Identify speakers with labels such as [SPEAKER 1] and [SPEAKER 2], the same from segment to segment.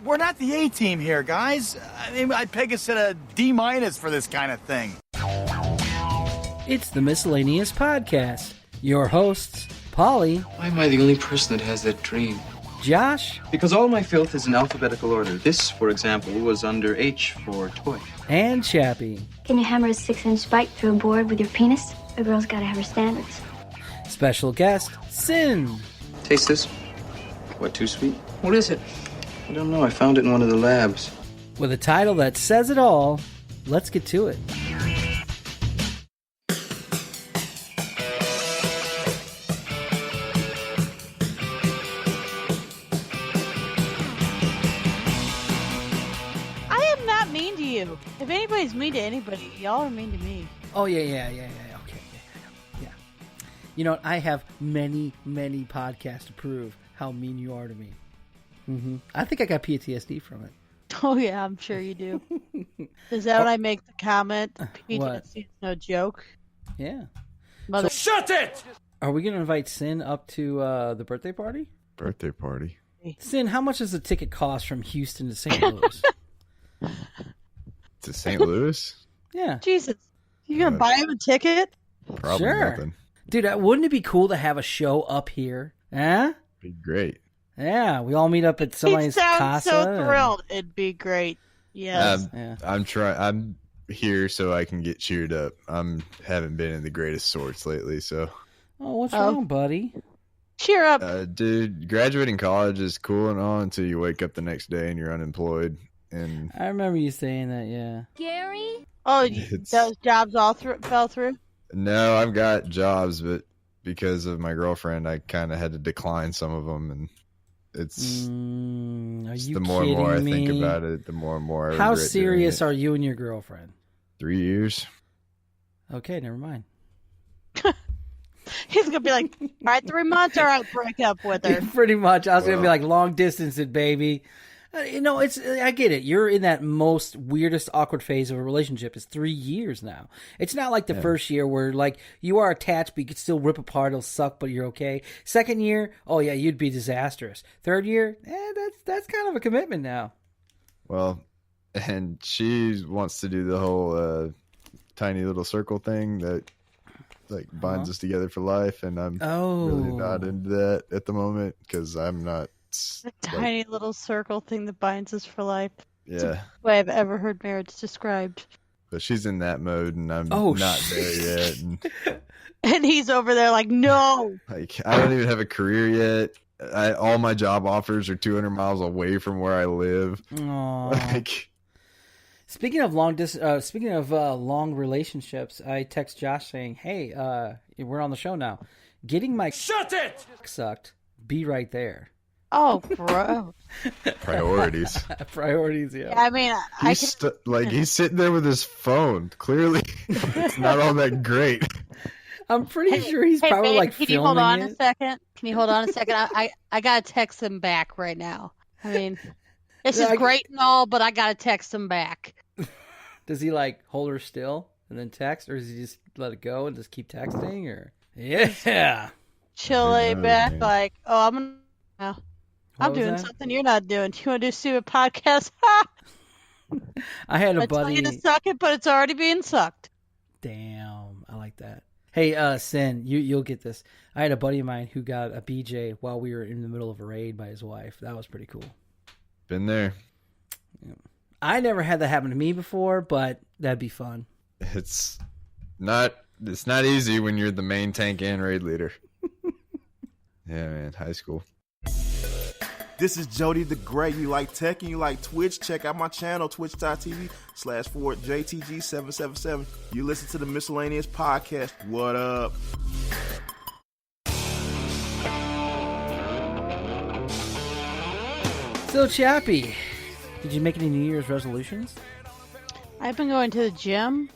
[SPEAKER 1] We're not the A-team here, guys. I mean, I'd peg us at a D- for this kind of thing.
[SPEAKER 2] It's the Miscellaneous Podcast. Your hosts, Polly.
[SPEAKER 3] Why am I the only person that has that dream?
[SPEAKER 2] Josh.
[SPEAKER 3] Because all my filth is in alphabetical order. This, for example, was under H for toy.
[SPEAKER 2] And Chappie.
[SPEAKER 4] Can you hammer a 6-inch spike through a board with your penis? A girl's gotta have her standards.
[SPEAKER 2] Special guest, Sin.
[SPEAKER 3] Taste this. What, too sweet? What is it? I don't know. I found it in one of the labs.
[SPEAKER 2] With a title that says it all, let's get to it.
[SPEAKER 5] I am not mean to you. If anybody's mean to anybody, y'all are mean to me.
[SPEAKER 2] Oh, yeah. Okay, yeah. You know what? I have many podcasts to prove how mean you are to me. I think I got PTSD from it.
[SPEAKER 5] Oh, yeah, I'm sure you do. Is that when I make the comment? PTSD is no joke.
[SPEAKER 2] Yeah.
[SPEAKER 5] Mother.
[SPEAKER 1] Shut it!
[SPEAKER 2] Are we going to invite Sin up to the birthday party?
[SPEAKER 6] Birthday party.
[SPEAKER 2] Sin, how much does a ticket cost from Houston to St. Louis?
[SPEAKER 6] To St. Louis?
[SPEAKER 2] Yeah.
[SPEAKER 5] Jesus. You going to buy him a ticket?
[SPEAKER 6] Probably
[SPEAKER 2] Sure.
[SPEAKER 6] nothing.
[SPEAKER 2] Dude, wouldn't it be cool to have a show up here? Huh?
[SPEAKER 6] Be great.
[SPEAKER 2] Yeah, we all meet up at somebody's
[SPEAKER 5] He sounds
[SPEAKER 2] casa.
[SPEAKER 5] so thrilled. It'd be great. Yes.
[SPEAKER 2] Yeah.
[SPEAKER 6] I'm here so I can get cheered up. Haven't been in the greatest sorts lately, so.
[SPEAKER 2] Oh, what's wrong, buddy?
[SPEAKER 5] Cheer up.
[SPEAKER 6] Dude, graduating college is cool and all until you wake up the next day and you're unemployed. And
[SPEAKER 2] I remember you saying that, yeah.
[SPEAKER 4] Gary?
[SPEAKER 5] Oh, those jobs all fell through?
[SPEAKER 6] no, I've got jobs, but because of my girlfriend, I kind of had to decline some of them, and it's
[SPEAKER 2] Are you
[SPEAKER 6] the more and more I
[SPEAKER 2] kidding
[SPEAKER 6] think
[SPEAKER 2] me?
[SPEAKER 6] about it, the more and more I
[SPEAKER 2] How
[SPEAKER 6] regret doing
[SPEAKER 2] serious
[SPEAKER 6] it.
[SPEAKER 2] are you and your girlfriend?
[SPEAKER 6] 3 years.
[SPEAKER 2] Okay, never mind.
[SPEAKER 5] He's going to be like, all right, 3 months or I'll break up with her.
[SPEAKER 2] Pretty much. I was going to be like, long distance it, baby. You know, I get it. You're in that most weirdest, awkward phase of a relationship. It's 3 years now. It's not like the first year where, like, you are attached, but you can still rip apart. It'll suck, but you're okay. Second year, oh, yeah, you'd be disastrous. Third year, that's kind of a commitment now.
[SPEAKER 6] Well, and she wants to do the whole tiny little circle thing that like binds us together for life, and I'm really not into that at the moment because I'm not.
[SPEAKER 5] The tiny little circle thing that binds us for life.
[SPEAKER 6] Yeah.
[SPEAKER 5] It's the way I've ever heard marriage described.
[SPEAKER 6] But she's in that mode, and I'm not there yet. And,
[SPEAKER 5] And he's over there like, no.
[SPEAKER 6] like, I don't even have a career yet. All my job offers are 200 miles away from where I live.
[SPEAKER 2] Aww.
[SPEAKER 6] Like,
[SPEAKER 2] Speaking of long relationships, I text Josh saying, "Hey, we're on the show now. Getting my
[SPEAKER 1] Shut it!
[SPEAKER 2] sucked. Be right there."
[SPEAKER 5] Oh, bro.
[SPEAKER 6] priorities.
[SPEAKER 2] Priorities, yeah.
[SPEAKER 5] I mean,
[SPEAKER 6] He's sitting there with his phone. Clearly, it's not all that great.
[SPEAKER 2] I'm pretty sure he's probably
[SPEAKER 5] babe,
[SPEAKER 2] like
[SPEAKER 5] can
[SPEAKER 2] filming
[SPEAKER 5] you hold on
[SPEAKER 2] it.
[SPEAKER 5] a second? Can you hold on a second? I gotta text him back right now. I mean, this is great and all, but I gotta text him back.
[SPEAKER 2] Does he like hold her still and then text, or does he just let it go and just keep texting? Or
[SPEAKER 5] Chill lay back, like, oh, I'm
[SPEAKER 2] was
[SPEAKER 5] doing
[SPEAKER 2] that?
[SPEAKER 5] something you're not doing. You want to do a stupid podcast?
[SPEAKER 2] I had a
[SPEAKER 5] I tell
[SPEAKER 2] buddy.
[SPEAKER 5] you to suck it, but it's already being sucked.
[SPEAKER 2] Damn, I like that. Hey, Sin, you'll get this. I had a buddy of mine who got a BJ while we were in the middle of a raid by his wife. That was pretty cool.
[SPEAKER 6] Been there.
[SPEAKER 2] I never had that happen to me before, but that'd be fun.
[SPEAKER 6] It's not easy when you're the main tank and raid leader. Yeah, man, high school.
[SPEAKER 7] This is Jody the Great. You like tech and you like Twitch? Check out my channel, twitch.tv/JTG777. You listen to the Miscellaneous Podcast. What up?
[SPEAKER 2] So, Chappie, did you make any New Year's resolutions?
[SPEAKER 5] I've been going to the gym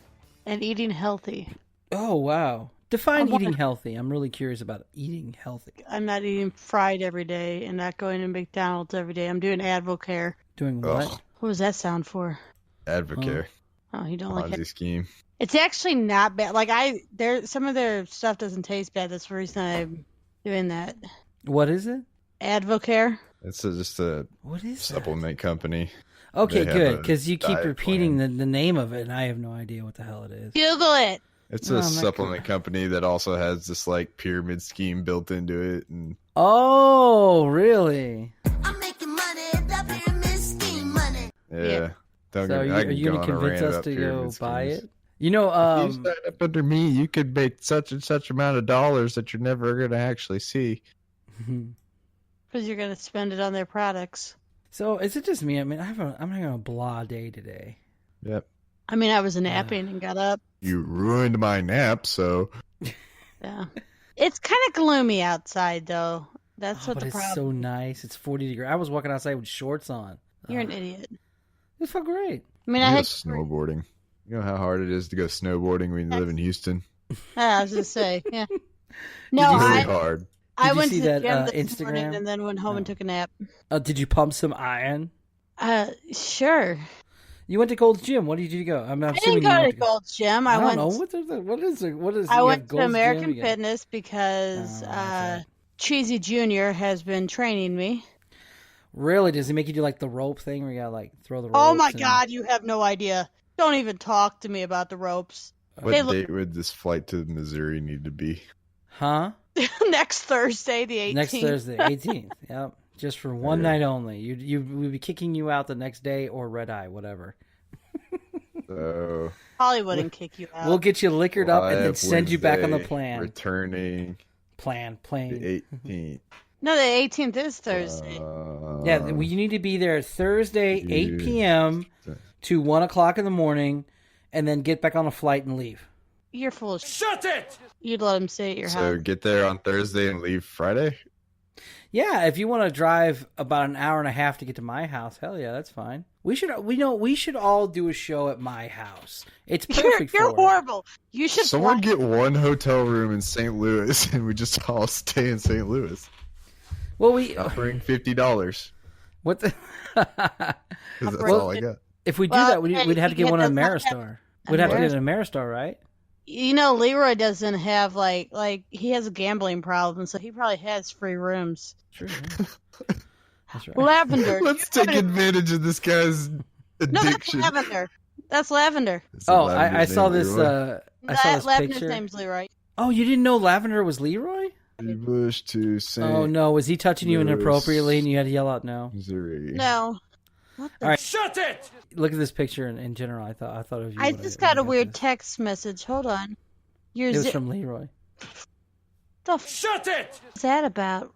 [SPEAKER 5] and eating healthy.
[SPEAKER 2] Oh, wow. Define eating healthy. I'm really curious about eating healthy.
[SPEAKER 5] I'm not eating fried every day and not going to McDonald's every day. I'm doing Advocare.
[SPEAKER 2] Doing what?
[SPEAKER 6] Ugh.
[SPEAKER 5] What was that sound for?
[SPEAKER 6] Advocare.
[SPEAKER 5] Oh, you don't like
[SPEAKER 6] Ponzi
[SPEAKER 5] it?
[SPEAKER 6] scheme.
[SPEAKER 5] It's actually not bad. Like some of their stuff doesn't taste bad. That's the reason I'm doing that.
[SPEAKER 2] What is it?
[SPEAKER 5] Advocare.
[SPEAKER 6] It's just a
[SPEAKER 2] what is
[SPEAKER 6] supplement company.
[SPEAKER 2] Okay,
[SPEAKER 6] They
[SPEAKER 2] good,
[SPEAKER 6] have a
[SPEAKER 2] because you keep
[SPEAKER 6] diet
[SPEAKER 2] repeating
[SPEAKER 6] plan.
[SPEAKER 2] the name of it, and I have no idea what the hell it is.
[SPEAKER 5] Google it.
[SPEAKER 6] It's
[SPEAKER 2] No,
[SPEAKER 6] a
[SPEAKER 2] I'm not
[SPEAKER 6] supplement company that also has this like pyramid scheme built into it, and
[SPEAKER 2] Oh, really?
[SPEAKER 8] I'm making money, the pyramid scheme money.
[SPEAKER 6] yeah. Don't
[SPEAKER 2] So
[SPEAKER 6] get me,
[SPEAKER 2] are
[SPEAKER 6] I can
[SPEAKER 2] you
[SPEAKER 6] go
[SPEAKER 2] gonna
[SPEAKER 6] on a
[SPEAKER 2] convince
[SPEAKER 6] rant
[SPEAKER 2] us
[SPEAKER 6] about
[SPEAKER 2] to go
[SPEAKER 6] pyramid
[SPEAKER 2] buy
[SPEAKER 6] schemes.
[SPEAKER 2] it? You know,
[SPEAKER 6] If you sign up under me, you could make such and such amount of dollars that you're never going to actually see.
[SPEAKER 5] Because you're going to spend it on their products.
[SPEAKER 2] So is it just me? I mean, I'm having a blah day today.
[SPEAKER 6] Yep.
[SPEAKER 5] I mean, I was napping and got up.
[SPEAKER 6] You ruined my nap, so.
[SPEAKER 5] Yeah. It's kind of gloomy outside, though. That's what
[SPEAKER 2] but
[SPEAKER 5] the
[SPEAKER 2] it's
[SPEAKER 5] problem.
[SPEAKER 2] so nice. It's 40 degrees. I was walking outside with shorts on.
[SPEAKER 5] You're an idiot.
[SPEAKER 2] It felt great.
[SPEAKER 5] I mean,
[SPEAKER 6] You
[SPEAKER 5] I
[SPEAKER 6] go
[SPEAKER 5] had
[SPEAKER 6] snowboarding. You know how hard it is to go snowboarding when you live in Houston?
[SPEAKER 5] I was gonna say, yeah.
[SPEAKER 2] you
[SPEAKER 5] No,
[SPEAKER 6] It's really
[SPEAKER 5] I
[SPEAKER 6] hard.
[SPEAKER 5] I
[SPEAKER 2] Did you
[SPEAKER 5] went
[SPEAKER 2] see
[SPEAKER 5] to the
[SPEAKER 2] that,
[SPEAKER 5] gym this morning
[SPEAKER 2] Instagram?
[SPEAKER 5] and then went home and
[SPEAKER 2] No.
[SPEAKER 5] took a nap.
[SPEAKER 2] Did you pump some iron?
[SPEAKER 5] Sure.
[SPEAKER 2] You went to Gold's Gym. What did you go? I'm
[SPEAKER 5] I
[SPEAKER 2] assuming
[SPEAKER 5] didn't
[SPEAKER 2] you
[SPEAKER 5] go
[SPEAKER 2] went
[SPEAKER 5] to Gold's Gym.
[SPEAKER 2] I
[SPEAKER 5] I
[SPEAKER 2] don't
[SPEAKER 5] went.
[SPEAKER 2] know what is it? What is?
[SPEAKER 5] I
[SPEAKER 2] you
[SPEAKER 5] went
[SPEAKER 2] have
[SPEAKER 5] to
[SPEAKER 2] Gold's
[SPEAKER 5] American
[SPEAKER 2] Gym? You got-
[SPEAKER 5] Fitness because
[SPEAKER 2] Oh, that's right.
[SPEAKER 5] Cheesy Junior has been training me.
[SPEAKER 2] Really? Does he make you do like the rope thing where you gotta like throw the ropes?
[SPEAKER 5] Oh my
[SPEAKER 2] and-
[SPEAKER 5] God, you have no idea. Don't even talk to me about the ropes.
[SPEAKER 6] What
[SPEAKER 5] They look-
[SPEAKER 6] date would this flight to Missouri need to be?
[SPEAKER 2] Huh?
[SPEAKER 5] Next Thursday, the 18th.
[SPEAKER 2] Next Thursday, 18th. Yep. Just for one night only. You we'll be kicking you out the next day or red eye, whatever.
[SPEAKER 6] So,
[SPEAKER 5] Holly wouldn't kick you out.
[SPEAKER 2] We'll get you liquored up and then
[SPEAKER 6] Live
[SPEAKER 2] send you back on the
[SPEAKER 6] Wednesday,
[SPEAKER 2] plan.
[SPEAKER 6] Returning
[SPEAKER 2] Plane.
[SPEAKER 6] the 18th.
[SPEAKER 5] No, the 18th is Thursday.
[SPEAKER 2] Yeah, you need to be there Thursday, 8 p.m. to 1 o'clock in the morning, and then get back on a flight and leave.
[SPEAKER 5] You're full of shut it. You'd let him stay at your
[SPEAKER 6] So
[SPEAKER 5] house.
[SPEAKER 6] get there on Thursday and leave Friday?
[SPEAKER 2] Yeah, if you want to drive about an hour and a half to get to my house, hell yeah, that's fine. We should all do a show at my house. It's perfect
[SPEAKER 5] You're
[SPEAKER 2] for it.
[SPEAKER 5] horrible. You should
[SPEAKER 6] Someone
[SPEAKER 5] fly-
[SPEAKER 6] get one hotel room in St. Louis and we just all stay in St. Louis.
[SPEAKER 2] Well, we
[SPEAKER 6] Offering $50.
[SPEAKER 2] what the
[SPEAKER 6] 'Cause that's all I got.
[SPEAKER 2] if we do
[SPEAKER 5] Well,
[SPEAKER 2] that, we'd have to get one on
[SPEAKER 5] that's not
[SPEAKER 2] Ameristar. We'd have to get an Ameristar, right?
[SPEAKER 5] You know, Leroy doesn't have like he has a gambling problem, so he probably has free rooms.
[SPEAKER 2] Sure. Yeah. That's right.
[SPEAKER 5] Lavender.
[SPEAKER 6] Let's
[SPEAKER 5] you
[SPEAKER 6] take
[SPEAKER 5] have it-
[SPEAKER 6] advantage of this guy's
[SPEAKER 5] No, that's
[SPEAKER 6] addiction.
[SPEAKER 5] Lavender. That's Lavender.
[SPEAKER 6] Is
[SPEAKER 2] Oh,
[SPEAKER 6] Lavender's
[SPEAKER 2] I saw
[SPEAKER 6] name
[SPEAKER 2] this.
[SPEAKER 6] Leroy?
[SPEAKER 2] I saw this
[SPEAKER 5] Lavender's
[SPEAKER 2] picture.
[SPEAKER 5] name's Leroy.
[SPEAKER 2] Oh, you didn't know Lavender was Leroy?
[SPEAKER 6] Bush to St.
[SPEAKER 2] Oh no, was he touching you
[SPEAKER 6] Louis,
[SPEAKER 2] inappropriately and you had to yell out no?
[SPEAKER 6] Missouri.
[SPEAKER 5] No. What the
[SPEAKER 2] All right.
[SPEAKER 1] Shut it!
[SPEAKER 2] Look at this picture in general. I thought it was you.
[SPEAKER 5] I
[SPEAKER 2] when
[SPEAKER 5] just
[SPEAKER 2] when
[SPEAKER 5] got a
[SPEAKER 2] got
[SPEAKER 5] weird
[SPEAKER 2] this.
[SPEAKER 5] text message. Hold on. Your
[SPEAKER 2] It was from Leroy.
[SPEAKER 5] the f-
[SPEAKER 1] Shut it!
[SPEAKER 5] is that about?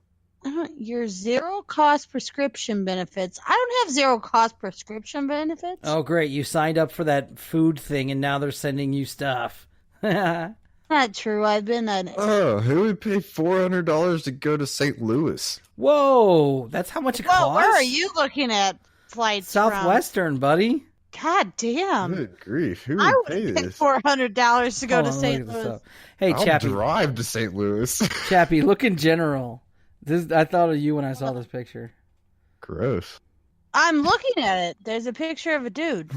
[SPEAKER 5] Your zero cost prescription benefits. I don't have zero cost prescription benefits.
[SPEAKER 2] Oh great, you signed up for that food thing and now they're sending you stuff.
[SPEAKER 5] Not true. I've been an
[SPEAKER 6] Oh, who would pay $400 to go to St. Louis?
[SPEAKER 2] Whoa, that's how much it
[SPEAKER 5] Whoa,
[SPEAKER 2] costs?
[SPEAKER 5] where are you looking at flights from?
[SPEAKER 2] Southwestern, buddy.
[SPEAKER 5] God damn.
[SPEAKER 6] Good grief. Who
[SPEAKER 5] I
[SPEAKER 6] would
[SPEAKER 5] would
[SPEAKER 6] pay
[SPEAKER 5] have paid
[SPEAKER 6] this?
[SPEAKER 5] $400 to go
[SPEAKER 2] Hold
[SPEAKER 5] to
[SPEAKER 2] on,
[SPEAKER 5] St.
[SPEAKER 2] look at this
[SPEAKER 5] Louis.
[SPEAKER 2] up. Hey,
[SPEAKER 6] I'll
[SPEAKER 2] Chappie.
[SPEAKER 6] drive to St. Louis.
[SPEAKER 2] Chappie, look in general. I thought of you when I saw this picture.
[SPEAKER 6] Gross.
[SPEAKER 5] I'm looking at it. There's a picture of a dude.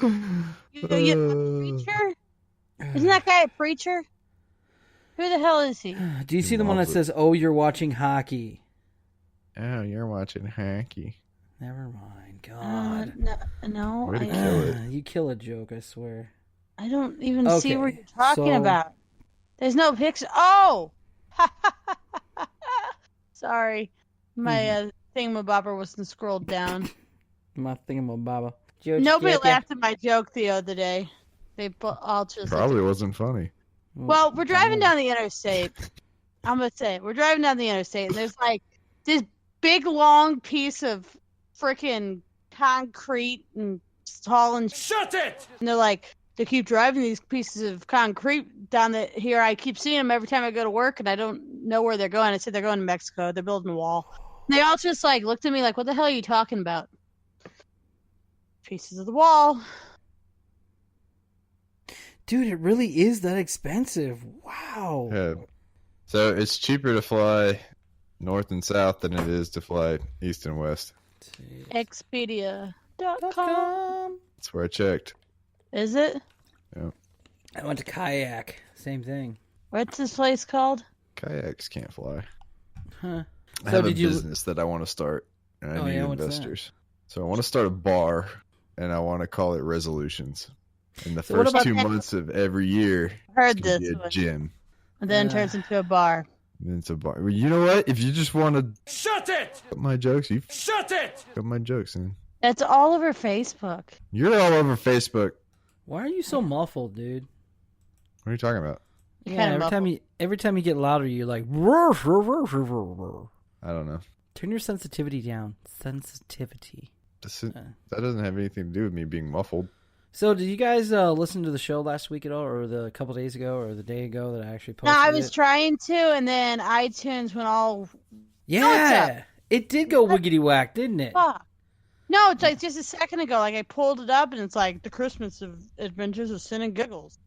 [SPEAKER 5] You a preacher? Isn't that guy a preacher? Who the hell is he?
[SPEAKER 2] Do you see the one that says, "Oh, you're watching hockey"?
[SPEAKER 6] Oh, you're watching Hacky.
[SPEAKER 2] Never mind. God.
[SPEAKER 5] No,
[SPEAKER 6] Way to kill it.
[SPEAKER 2] You kill a joke, I swear.
[SPEAKER 5] I don't even see
[SPEAKER 2] Okay,
[SPEAKER 5] what you're talking
[SPEAKER 2] so-
[SPEAKER 5] about. There's no picture. Oh! Sorry. My thingamabobber wasn't scrolled down.
[SPEAKER 2] My thingamabobber. Joke,
[SPEAKER 5] Nobody
[SPEAKER 2] joke,
[SPEAKER 5] laughed at my joke the other day. They all just...
[SPEAKER 6] Probably wasn't funny.
[SPEAKER 5] Well, we're driving down the interstate. I'm going to say it. We're driving down the interstate, and there's like this big, long piece of freaking concrete and tall and...
[SPEAKER 1] Shut it!
[SPEAKER 5] And they're like, they keep driving these pieces of concrete down here. I keep seeing them every time I go to work, and I don't know where they're going. I said they're going to Mexico. They're building a wall. And they all just like looked at me like, what the hell are you talking about? Pieces of the wall.
[SPEAKER 2] Dude, it really is that expensive. Wow.
[SPEAKER 6] Yeah. So it's cheaper to fly north and south than it is to fly east and west.
[SPEAKER 5] Expedia.com.
[SPEAKER 6] That's where I checked.
[SPEAKER 5] Is it?
[SPEAKER 6] Yeah.
[SPEAKER 2] I went to kayak. Same thing.
[SPEAKER 5] What's this place called?
[SPEAKER 6] Kayaks can't fly.
[SPEAKER 2] Huh.
[SPEAKER 6] I have a business that I want to start, and I need
[SPEAKER 2] what's
[SPEAKER 6] investors. So I want to start a bar, and I want to call it Resolutions. In the
[SPEAKER 2] So what
[SPEAKER 6] first
[SPEAKER 2] about
[SPEAKER 6] 2 months of every year,
[SPEAKER 5] Heard
[SPEAKER 6] it's gonna
[SPEAKER 5] this
[SPEAKER 6] be a
[SPEAKER 5] one.
[SPEAKER 6] gym.
[SPEAKER 5] And then turns into a bar.
[SPEAKER 6] And it's a bar. Well, you know what? If you just want to
[SPEAKER 1] Shut it!
[SPEAKER 6] cut my jokes, you
[SPEAKER 1] Shut it!
[SPEAKER 6] cut my jokes, man.
[SPEAKER 5] That's all over Facebook.
[SPEAKER 6] You're all over Facebook.
[SPEAKER 2] Why are you so muffled, dude?
[SPEAKER 6] What are you talking about?
[SPEAKER 2] Yeah, every time you get louder, you're like. I
[SPEAKER 6] don't know.
[SPEAKER 2] Turn your sensitivity down. Sensitivity.
[SPEAKER 6] That doesn't have anything to do with me being muffled.
[SPEAKER 2] So, did you guys listen to the show last week at all, or the couple days ago, or the day ago that I actually posted?
[SPEAKER 5] No, I was trying to, and then iTunes went all.
[SPEAKER 2] Yeah, it did go wiggity whack, didn't it?
[SPEAKER 5] Fuck. No, it's like just a second ago. Like I pulled it up, and it's like the Christmas of Adventures of Sin and Giggles.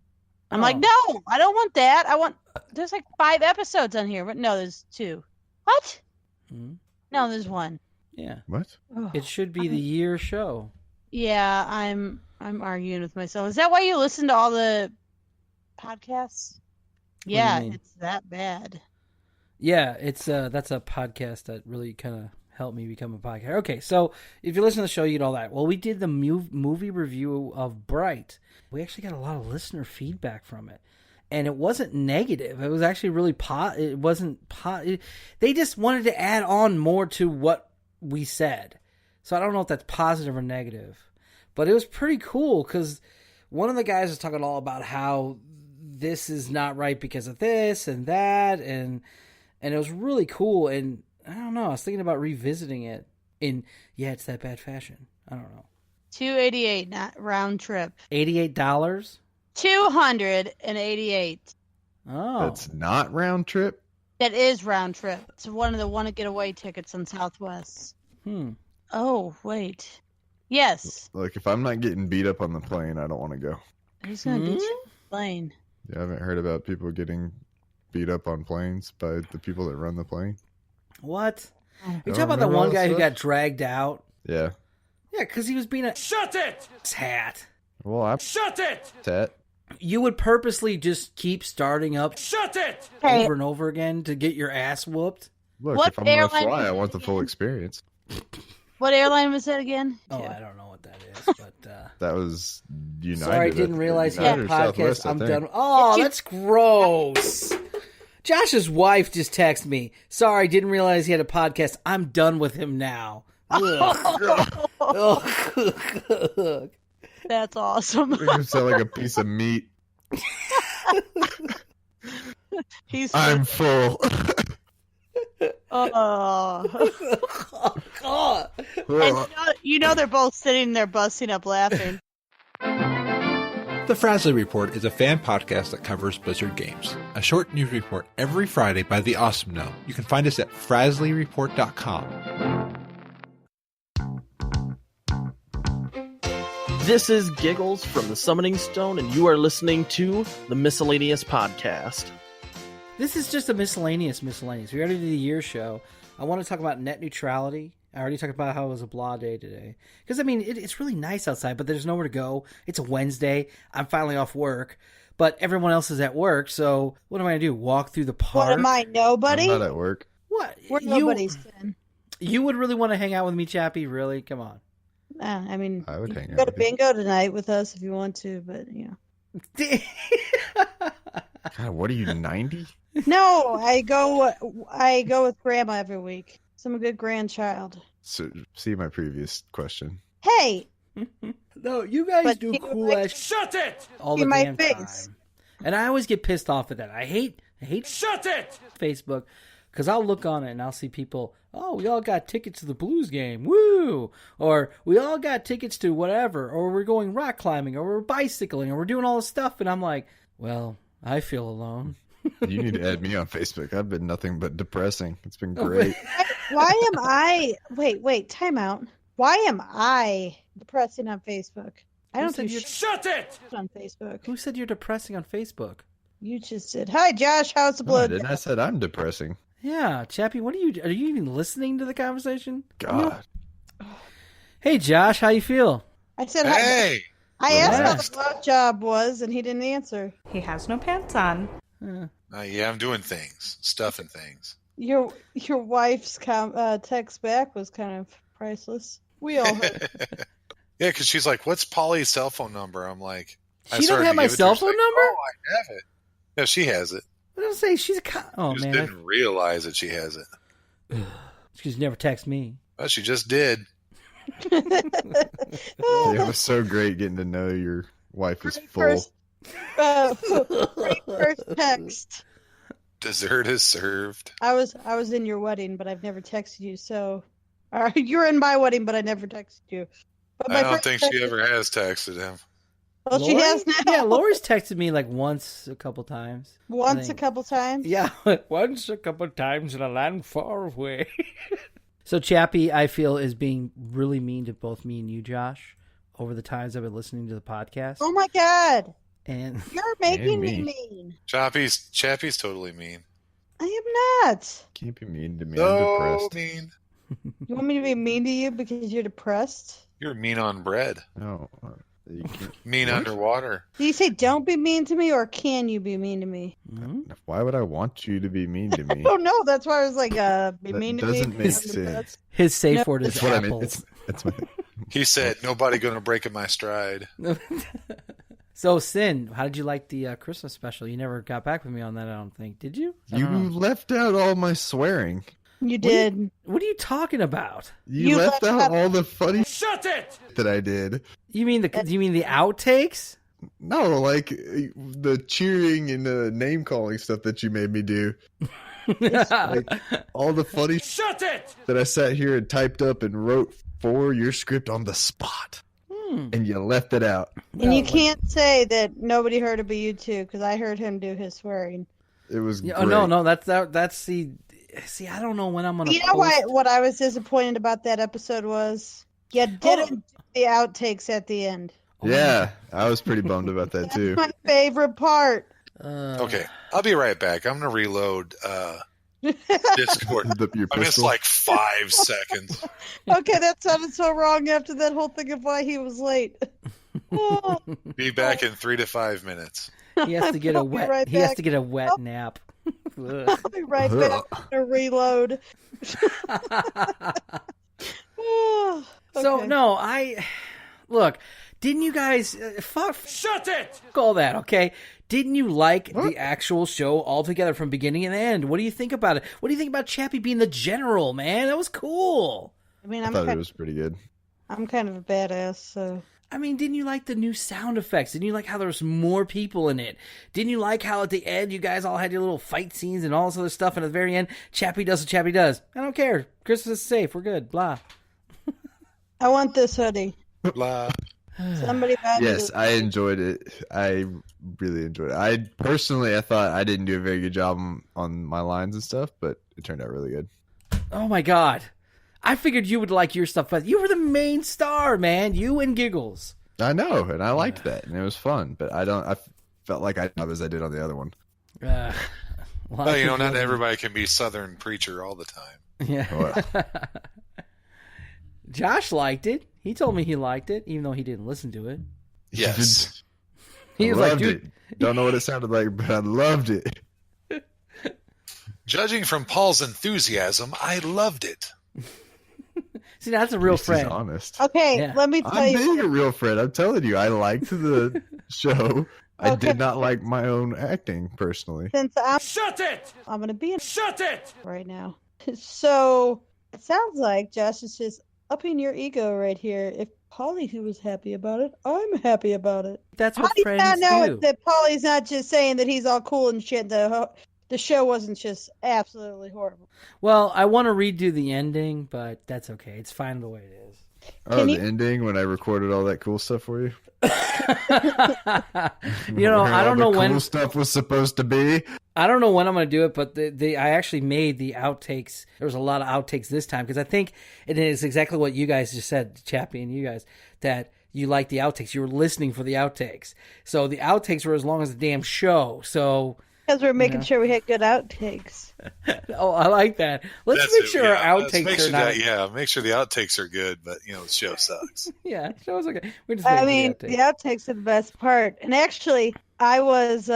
[SPEAKER 5] I'm like, no, I don't want that. There's like 5 episodes on here, but no, there's 2. What?
[SPEAKER 2] Mm-hmm.
[SPEAKER 5] No, there's 1.
[SPEAKER 2] Yeah.
[SPEAKER 6] What?
[SPEAKER 2] It should be the year show.
[SPEAKER 5] Yeah, I'm arguing with myself. Is that why you listen to all the podcasts? Yeah, it's that bad.
[SPEAKER 2] Yeah, it's that's a podcast that really kind of helped me become a podcaster. Okay, so if you listen to the show, you get all that. Well, we did the movie review of Bright. We actually got a lot of listener feedback from it. And it wasn't negative. It was actually really it wasn't they just wanted to add on more to what we said. So I don't know if that's positive or negative. But it was pretty cool because one of the guys was talking all about how this is not right because of this and that. And it was really cool. And I don't know. I was thinking about revisiting it in, it's that bad fashion. I don't know.
[SPEAKER 5] $288, not round trip.
[SPEAKER 2] $88?
[SPEAKER 5] $288.
[SPEAKER 2] Oh.
[SPEAKER 6] That's not round trip?
[SPEAKER 5] That is round trip. It's one of the want to get away tickets on Southwest. Oh, wait. Yes.
[SPEAKER 6] Look, if I'm not getting beat up on the plane, I don't want to go.
[SPEAKER 5] Who's going to beat you on the plane?
[SPEAKER 6] You haven't heard about people getting beat up on planes by the people that run the plane?
[SPEAKER 2] What? You talking about the one guy who got dragged out?
[SPEAKER 6] Yeah.
[SPEAKER 2] Yeah, because he was being a
[SPEAKER 1] Shut it!
[SPEAKER 2] hat.
[SPEAKER 6] Well,
[SPEAKER 1] Shut it!
[SPEAKER 6] Tat.
[SPEAKER 2] You would purposely just keep starting up
[SPEAKER 1] Shut it!
[SPEAKER 2] over and over again to get your ass whooped?
[SPEAKER 6] Look,
[SPEAKER 5] What
[SPEAKER 6] if I'm going to
[SPEAKER 5] airline
[SPEAKER 6] fly,
[SPEAKER 5] was
[SPEAKER 6] I
[SPEAKER 5] it
[SPEAKER 6] want the full
[SPEAKER 5] again?
[SPEAKER 6] experience.
[SPEAKER 5] What airline was that again?
[SPEAKER 2] Oh, I don't know what that is, but
[SPEAKER 6] that was United.
[SPEAKER 2] sorry, I didn't realize he had a
[SPEAKER 6] United or
[SPEAKER 2] podcast.
[SPEAKER 6] Southwest, I
[SPEAKER 2] I'm
[SPEAKER 6] think.
[SPEAKER 2] done. Oh, that's gross. Josh's wife just texted me. Sorry, didn't realize he had a podcast. I'm done with him now. Ugh.
[SPEAKER 5] That's awesome.
[SPEAKER 6] You sound like a piece of meat. I'm full.
[SPEAKER 5] Oh.
[SPEAKER 2] God.
[SPEAKER 5] And you know they're both sitting there busting up laughing.
[SPEAKER 9] The Frazzly Report is a fan podcast that covers Blizzard games. A short news report every Friday by The Awesome Gnome. You can find us at frazzlyreport.com.
[SPEAKER 10] This is Giggles from the Summoning Stone, and you are listening to the Miscellaneous Podcast.
[SPEAKER 2] This is just a miscellaneous. We already did the year show. I want to talk about net neutrality. I already talked about how it was a blah day today. Because, I mean, it's really nice outside, but there's nowhere to go. It's a Wednesday. I'm finally off work. But everyone else is at work, so what am I going to do? Walk through the park?
[SPEAKER 5] What am I, nobody?
[SPEAKER 6] I'm not at work.
[SPEAKER 2] What?
[SPEAKER 5] We're nobody's then.
[SPEAKER 2] You would really want to hang out with me, Chappie? Really? Come on.
[SPEAKER 5] I mean,
[SPEAKER 6] I would
[SPEAKER 5] you
[SPEAKER 6] hang
[SPEAKER 5] can
[SPEAKER 6] out
[SPEAKER 5] go to
[SPEAKER 6] with you.
[SPEAKER 5] bingo tonight with us if you want to, but, you know.
[SPEAKER 6] God, what are you, 90?
[SPEAKER 5] No, I go with Grandma every week. So I'm a good grandchild.
[SPEAKER 6] So, see my previous question.
[SPEAKER 5] Hey!
[SPEAKER 2] No, you guys do cool ass
[SPEAKER 1] Shut it!
[SPEAKER 2] all
[SPEAKER 5] See
[SPEAKER 2] the
[SPEAKER 5] my
[SPEAKER 2] damn
[SPEAKER 5] face.
[SPEAKER 2] time. And I always get pissed off at that. I hate
[SPEAKER 1] Shut it!
[SPEAKER 2] Facebook because I'll look on it and I'll see people, oh, we all got tickets to the Blues game. Woo! Or we all got tickets to whatever. Or we're going rock climbing. Or we're bicycling. Or we're doing all this stuff. And I'm like, well, I feel alone.
[SPEAKER 6] You need to add me on Facebook. I've been nothing but depressing. It's been great.
[SPEAKER 5] Why am I... Wait, time out. Why am I depressing on Facebook? I don't do
[SPEAKER 1] Shut it!
[SPEAKER 5] on Facebook.
[SPEAKER 2] Who said you're depressing on Facebook?
[SPEAKER 5] You just did. Hi, Josh. How's the blood?
[SPEAKER 6] I said I'm depressing.
[SPEAKER 2] Yeah, Chappie, are you even listening to the conversation?
[SPEAKER 6] God.
[SPEAKER 2] Hey, Josh, how you feel?
[SPEAKER 5] I said hi.
[SPEAKER 11] Hey!
[SPEAKER 5] I asked how the blood job was, and he didn't answer.
[SPEAKER 12] He has no pants on.
[SPEAKER 11] Yeah, I'm doing things, stuffing things.
[SPEAKER 5] Your wife's text back was kind of priceless. We all heard.
[SPEAKER 11] Yeah, because she's like, "What's Polly's cell phone number?" I'm like,
[SPEAKER 2] She don't have my cell phone number?
[SPEAKER 11] Oh, I have it. Yeah, she has it.
[SPEAKER 2] I don't say she's
[SPEAKER 11] Oh, she just didn't realize that she has it.
[SPEAKER 2] She's never texted me.
[SPEAKER 11] Well, she just did.
[SPEAKER 6] It was so great getting to know your wife is full.
[SPEAKER 5] First text.
[SPEAKER 11] Dessert is served.
[SPEAKER 5] I was in your wedding, but I've never texted you. So, you're in my wedding, but I never texted you. But
[SPEAKER 11] I don't think she ever has texted him.
[SPEAKER 5] Well, she has now.
[SPEAKER 2] Yeah, Lori's texted me like once a couple times.
[SPEAKER 5] Once a couple times?
[SPEAKER 2] Yeah, once a couple times in a land far away. So Chappie, I feel, is being really mean to both me and you, Josh, over the times I've been listening to the podcast.
[SPEAKER 5] Oh my God.
[SPEAKER 2] And
[SPEAKER 5] you're making me mean.
[SPEAKER 11] Chappie's totally mean.
[SPEAKER 5] I am not.
[SPEAKER 6] Can't be mean to me.
[SPEAKER 11] So
[SPEAKER 6] I'm depressed.
[SPEAKER 11] mean.
[SPEAKER 5] You want me to be mean to you because you're depressed?
[SPEAKER 11] You're mean on bread.
[SPEAKER 6] No. You can't.
[SPEAKER 11] Mean underwater.
[SPEAKER 5] Do you say don't be mean to me, or can you be mean to me?
[SPEAKER 2] Mm-hmm.
[SPEAKER 6] Why would I want you to be mean to me?
[SPEAKER 5] Oh no, that's why I was like, be mean to me.
[SPEAKER 6] Doesn't make sense.
[SPEAKER 2] His safe word is
[SPEAKER 6] what
[SPEAKER 2] apples.
[SPEAKER 6] I mean.
[SPEAKER 11] He said, "Nobody gonna break in my stride."
[SPEAKER 2] So, Sin, how did you like the Christmas special? You never got back with me on that, I don't think. Did you?
[SPEAKER 6] You left out all my swearing.
[SPEAKER 5] You did.
[SPEAKER 2] What are you talking about?
[SPEAKER 6] You left out all the funny
[SPEAKER 11] Shut it!
[SPEAKER 6] that I did.
[SPEAKER 2] You mean the outtakes?
[SPEAKER 6] No, like the cheering and the name calling stuff that you made me do. Like all the funny
[SPEAKER 11] Shut it!
[SPEAKER 6] that I sat here and typed up and wrote for your script on the spot. And you left it out.
[SPEAKER 5] And you can't say that nobody heard it but you two, because I heard him do his swearing.
[SPEAKER 6] It was great.
[SPEAKER 2] Oh, no, that's the... See, I don't know when I'm going to
[SPEAKER 5] You know what I was disappointed about that episode was? You didn't do the outtakes at the end.
[SPEAKER 6] Yeah, I was pretty bummed about that too.
[SPEAKER 5] That's my favorite part.
[SPEAKER 11] Okay, I'll be right back. I'm gonna reload Discord. I missed like 5 seconds.
[SPEAKER 5] Okay, that sounded so wrong after that whole thing of why he was late.
[SPEAKER 11] Be back in 3 to 5 minutes.
[SPEAKER 2] He has to get a wet.
[SPEAKER 5] Right
[SPEAKER 2] he has
[SPEAKER 5] back.
[SPEAKER 2] to get a wet nap.
[SPEAKER 5] I'll be right back to reload.
[SPEAKER 2] So
[SPEAKER 5] Okay.
[SPEAKER 2] no, look. Didn't you guys
[SPEAKER 11] Shut it!
[SPEAKER 2] all that? Okay. Didn't you like the actual show altogether from beginning and end? What do you think about it? What do you think about Chappie being the general, man? That was cool.
[SPEAKER 5] I mean,
[SPEAKER 6] I thought it was pretty good.
[SPEAKER 5] I'm kind of a badass, so.
[SPEAKER 2] I mean, didn't you like the new sound effects? Didn't you like how there was more people in it? Didn't you like how at the end you guys all had your little fight scenes and all this other stuff, and at the very end, Chappie does what Chappie does? I don't care. Christmas is safe. We're good. Blah.
[SPEAKER 5] I want this hoodie.
[SPEAKER 11] Blah.
[SPEAKER 5] Somebody buy me
[SPEAKER 6] Yes,
[SPEAKER 5] this
[SPEAKER 6] I
[SPEAKER 5] hoodie.
[SPEAKER 6] enjoyed it. I really enjoyed it. I thought I didn't do a very good job on my lines and stuff, but it turned out really good.
[SPEAKER 2] Oh my God. I figured you would like your stuff, but you were the main star, man. You and Giggles.
[SPEAKER 6] I know, and I liked that, and it was fun. But I felt like I as I did on the other one.
[SPEAKER 11] Well, you know, not everybody can be Southern preacher all the time.
[SPEAKER 2] Yeah. Josh liked it. He told me he liked it, even though he didn't listen to it.
[SPEAKER 11] Yes.
[SPEAKER 2] He was
[SPEAKER 6] loved
[SPEAKER 2] like, dude.
[SPEAKER 6] it. Don't know what it sounded like, but I loved it.
[SPEAKER 11] Judging from Paul's enthusiasm, I loved it.
[SPEAKER 2] See, that's a real
[SPEAKER 6] He's
[SPEAKER 2] friend.
[SPEAKER 6] honest.
[SPEAKER 5] Okay,
[SPEAKER 2] Yeah.
[SPEAKER 5] let me tell
[SPEAKER 6] I'm
[SPEAKER 5] you.
[SPEAKER 6] being a real friend. I'm telling you, I liked the show. I
[SPEAKER 5] Okay.
[SPEAKER 6] did not like my own acting personally.
[SPEAKER 5] Since I'm
[SPEAKER 11] Shut it!
[SPEAKER 5] going to be in
[SPEAKER 11] Shut it!
[SPEAKER 5] right now. So it sounds like Josh is just upping your ego right here. If Polly who was happy about it, I'm happy about it.
[SPEAKER 2] That's
[SPEAKER 5] How
[SPEAKER 2] what
[SPEAKER 5] do you
[SPEAKER 2] friends
[SPEAKER 5] not know
[SPEAKER 2] do.
[SPEAKER 5] that Polly's not just saying that he's all cool and shit? The show wasn't just absolutely horrible.
[SPEAKER 2] Well, I want to redo the ending, but that's okay. It's fine the way it is.
[SPEAKER 6] Oh, the ending when I recorded all that cool stuff for you.
[SPEAKER 2] You know,
[SPEAKER 6] Where
[SPEAKER 2] I
[SPEAKER 6] all
[SPEAKER 2] don't
[SPEAKER 6] the
[SPEAKER 2] know
[SPEAKER 6] cool
[SPEAKER 2] when
[SPEAKER 6] stuff was supposed to be.
[SPEAKER 2] I don't know when I'm going to do it, but I actually made the outtakes. There was a lot of outtakes this time because I think it is exactly what you guys just said, Chappie and you guys, that you like the outtakes. You were listening for the outtakes. So the outtakes were as long as the damn show. So
[SPEAKER 5] Because we're making sure we had good outtakes.
[SPEAKER 2] oh, I like that. Let's
[SPEAKER 11] That's
[SPEAKER 2] make
[SPEAKER 11] it,
[SPEAKER 2] sure
[SPEAKER 11] yeah.
[SPEAKER 2] our
[SPEAKER 11] Let's
[SPEAKER 2] outtakes
[SPEAKER 11] make
[SPEAKER 2] are
[SPEAKER 11] sure
[SPEAKER 2] not.
[SPEAKER 11] that, yeah, make sure the outtakes are good, but you know, the show sucks.
[SPEAKER 2] Yeah, show's okay. We're just
[SPEAKER 5] I
[SPEAKER 2] waiting
[SPEAKER 5] mean,
[SPEAKER 2] for
[SPEAKER 5] the outtakes are the best part. And actually, I was,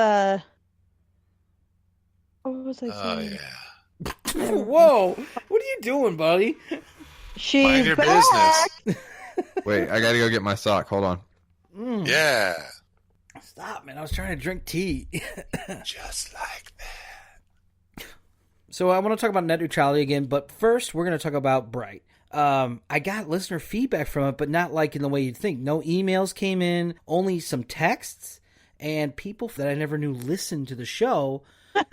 [SPEAKER 5] what was I
[SPEAKER 11] Oh
[SPEAKER 5] saying?
[SPEAKER 11] yeah.
[SPEAKER 2] Whoa! What are you doing, buddy?
[SPEAKER 5] She's
[SPEAKER 11] Mind your
[SPEAKER 5] back.
[SPEAKER 11] business.
[SPEAKER 6] Wait, I gotta go get my sock. Hold on.
[SPEAKER 11] Yeah.
[SPEAKER 2] Stop, man. I was trying to drink tea.
[SPEAKER 11] Just like that.
[SPEAKER 2] So I want to talk about net neutrality again, but first we're going to talk about Bright. I got listener feedback from it, but not like in the way you'd think. No emails came in, only some texts, and people that I never knew listened to the show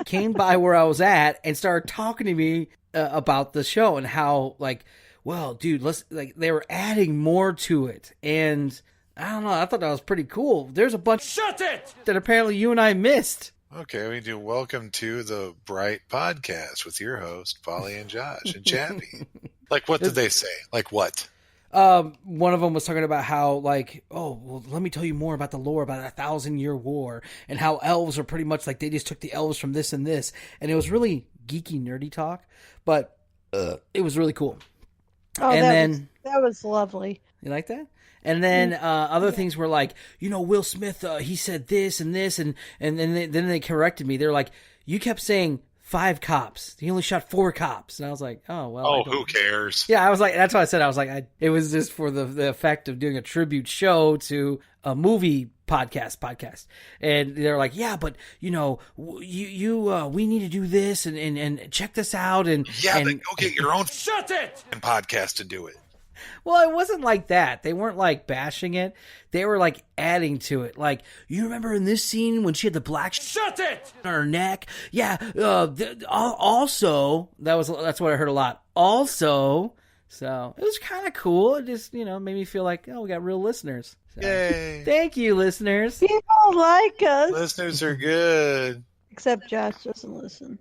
[SPEAKER 2] came by where I was at and started talking to me about the show and how, like, well, dude, they were adding more to it. And I don't know, I thought that was pretty cool. There's a bunch
[SPEAKER 1] Shut it!
[SPEAKER 2] that apparently you and I missed.
[SPEAKER 11] Okay, we do welcome to the Bright Podcast with your host, Polly and Josh and Chappie. Like, what did they say? Like, what?
[SPEAKER 2] One of them was talking about how, like, oh, well, let me tell you more about the lore about 1,000-year war and how elves are pretty much like they just took the elves from this and this. And it was really geeky, nerdy talk, but it was really cool.
[SPEAKER 5] Oh,
[SPEAKER 2] and
[SPEAKER 5] that was lovely.
[SPEAKER 2] You like that? And then other things were like, Will Smith, he said this and this, and then they corrected me. They're like, you kept saying 5 cops. He only shot 4 cops. And I was like, oh, well.
[SPEAKER 11] Oh, who cares?
[SPEAKER 2] Yeah, I was like, that's what I said. I was like, it was just for the effect of doing a tribute show to a movie podcast. And they're like, yeah, but, we need to do this and check this out. And
[SPEAKER 11] then go get your own shut it and podcast to do it.
[SPEAKER 2] Well, it wasn't like that. They weren't like bashing it. They were like adding to it. Like, you remember in this scene when she had the black shut it on her neck? Yeah. Also, that's what I heard a lot. Also, so it was kind of cool. It just made me feel like, oh, we got real listeners. So,
[SPEAKER 11] yay!
[SPEAKER 2] Thank you, listeners.
[SPEAKER 5] People like us.
[SPEAKER 11] Listeners are good.
[SPEAKER 5] Except Josh doesn't listen.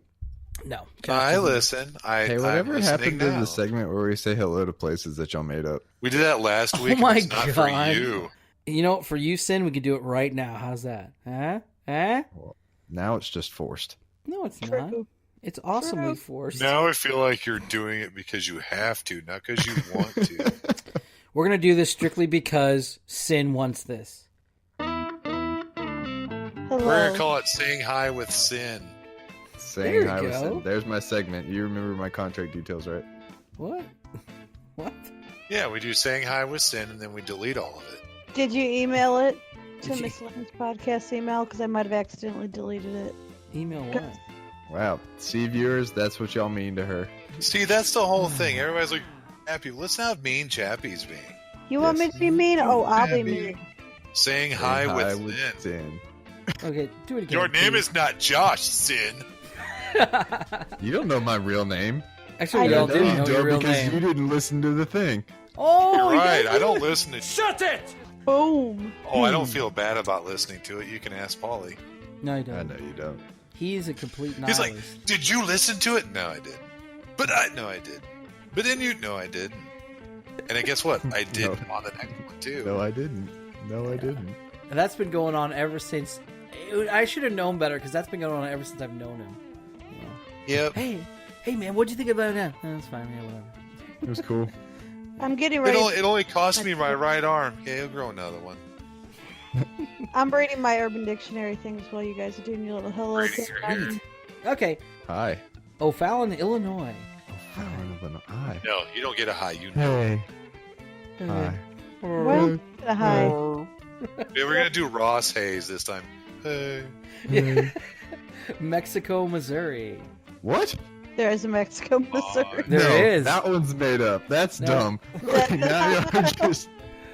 [SPEAKER 2] No,
[SPEAKER 11] I listen.
[SPEAKER 6] Hey, whatever happened to the segment where we say hello to places that y'all made up?
[SPEAKER 11] We did that last week.
[SPEAKER 2] Oh my
[SPEAKER 11] it's not
[SPEAKER 2] God.
[SPEAKER 11] for you.
[SPEAKER 2] For you, Sin, we could do it right now. How's that? Huh?
[SPEAKER 6] Well, now it's just forced.
[SPEAKER 2] No, it's not. It's awesomely forced.
[SPEAKER 11] Now I feel like you're doing it because you have to, not because you want to.
[SPEAKER 2] We're going to do this strictly because Sin wants this.
[SPEAKER 5] Hello.
[SPEAKER 11] We're going to call it Saying Hi with Sin.
[SPEAKER 6] Saying hi with Sin. There's my segment. You remember my contract details, right?
[SPEAKER 2] What? What?
[SPEAKER 11] Yeah, we do Saying Hi with Sin, and then we delete all of it.
[SPEAKER 5] Did you email it to Miss Lynn's podcast email? Because I might have accidentally deleted it.
[SPEAKER 2] Email what?
[SPEAKER 6] Wow. See, viewers, that's what y'all mean to her.
[SPEAKER 11] See, that's the whole thing. Everybody's like, Chappie, let's not mean Chappie's being.
[SPEAKER 5] You want me to be mean? Oh, I'll be mean.
[SPEAKER 11] Saying hi with Sin.
[SPEAKER 2] Okay, do it again.
[SPEAKER 11] Your name is not Josh, Sin.
[SPEAKER 6] You don't know my real name.
[SPEAKER 2] Actually, we all didn't know your real
[SPEAKER 6] because
[SPEAKER 2] name.
[SPEAKER 6] You didn't listen to the thing.
[SPEAKER 2] Oh,
[SPEAKER 11] you're right. I don't listen to.
[SPEAKER 1] Shut it!
[SPEAKER 5] Boom.
[SPEAKER 11] Oh, I don't feel bad about listening to it. You can ask Paulie.
[SPEAKER 2] No, you don't.
[SPEAKER 6] I know you don't.
[SPEAKER 2] He's a complete
[SPEAKER 11] He's
[SPEAKER 2] nihilist.
[SPEAKER 11] like, did you listen to it? No, I did. But I did. But then I didn't. And then guess what? I did on the next one too.
[SPEAKER 6] No, I didn't.
[SPEAKER 2] And that's been going on ever since. I should have known better because that's been going on ever since I've known him.
[SPEAKER 11] Yep.
[SPEAKER 2] Hey, man, what'd you think about that? Oh, that's fine. Yeah, whatever.
[SPEAKER 6] It was cool.
[SPEAKER 5] I'm getting ready.
[SPEAKER 11] It only cost me my right arm. Okay, he'll grow another one.
[SPEAKER 5] I'm reading my Urban Dictionary things while you guys are doing your little hello.
[SPEAKER 2] Okay.
[SPEAKER 6] Hi.
[SPEAKER 2] O'Fallon, Illinois.
[SPEAKER 6] O'Fallon, Illinois.
[SPEAKER 11] No, you don't get a hi. You know.
[SPEAKER 6] Hey. Hi.
[SPEAKER 5] Well, a hi.
[SPEAKER 11] Yeah, we're gonna do Ross Hayes this time. Hey.
[SPEAKER 2] Yeah. Mexico, Missouri.
[SPEAKER 6] What?
[SPEAKER 5] There is a Mexico, Missouri.
[SPEAKER 2] There is.
[SPEAKER 6] That one's made up. That's dumb. Now you're just...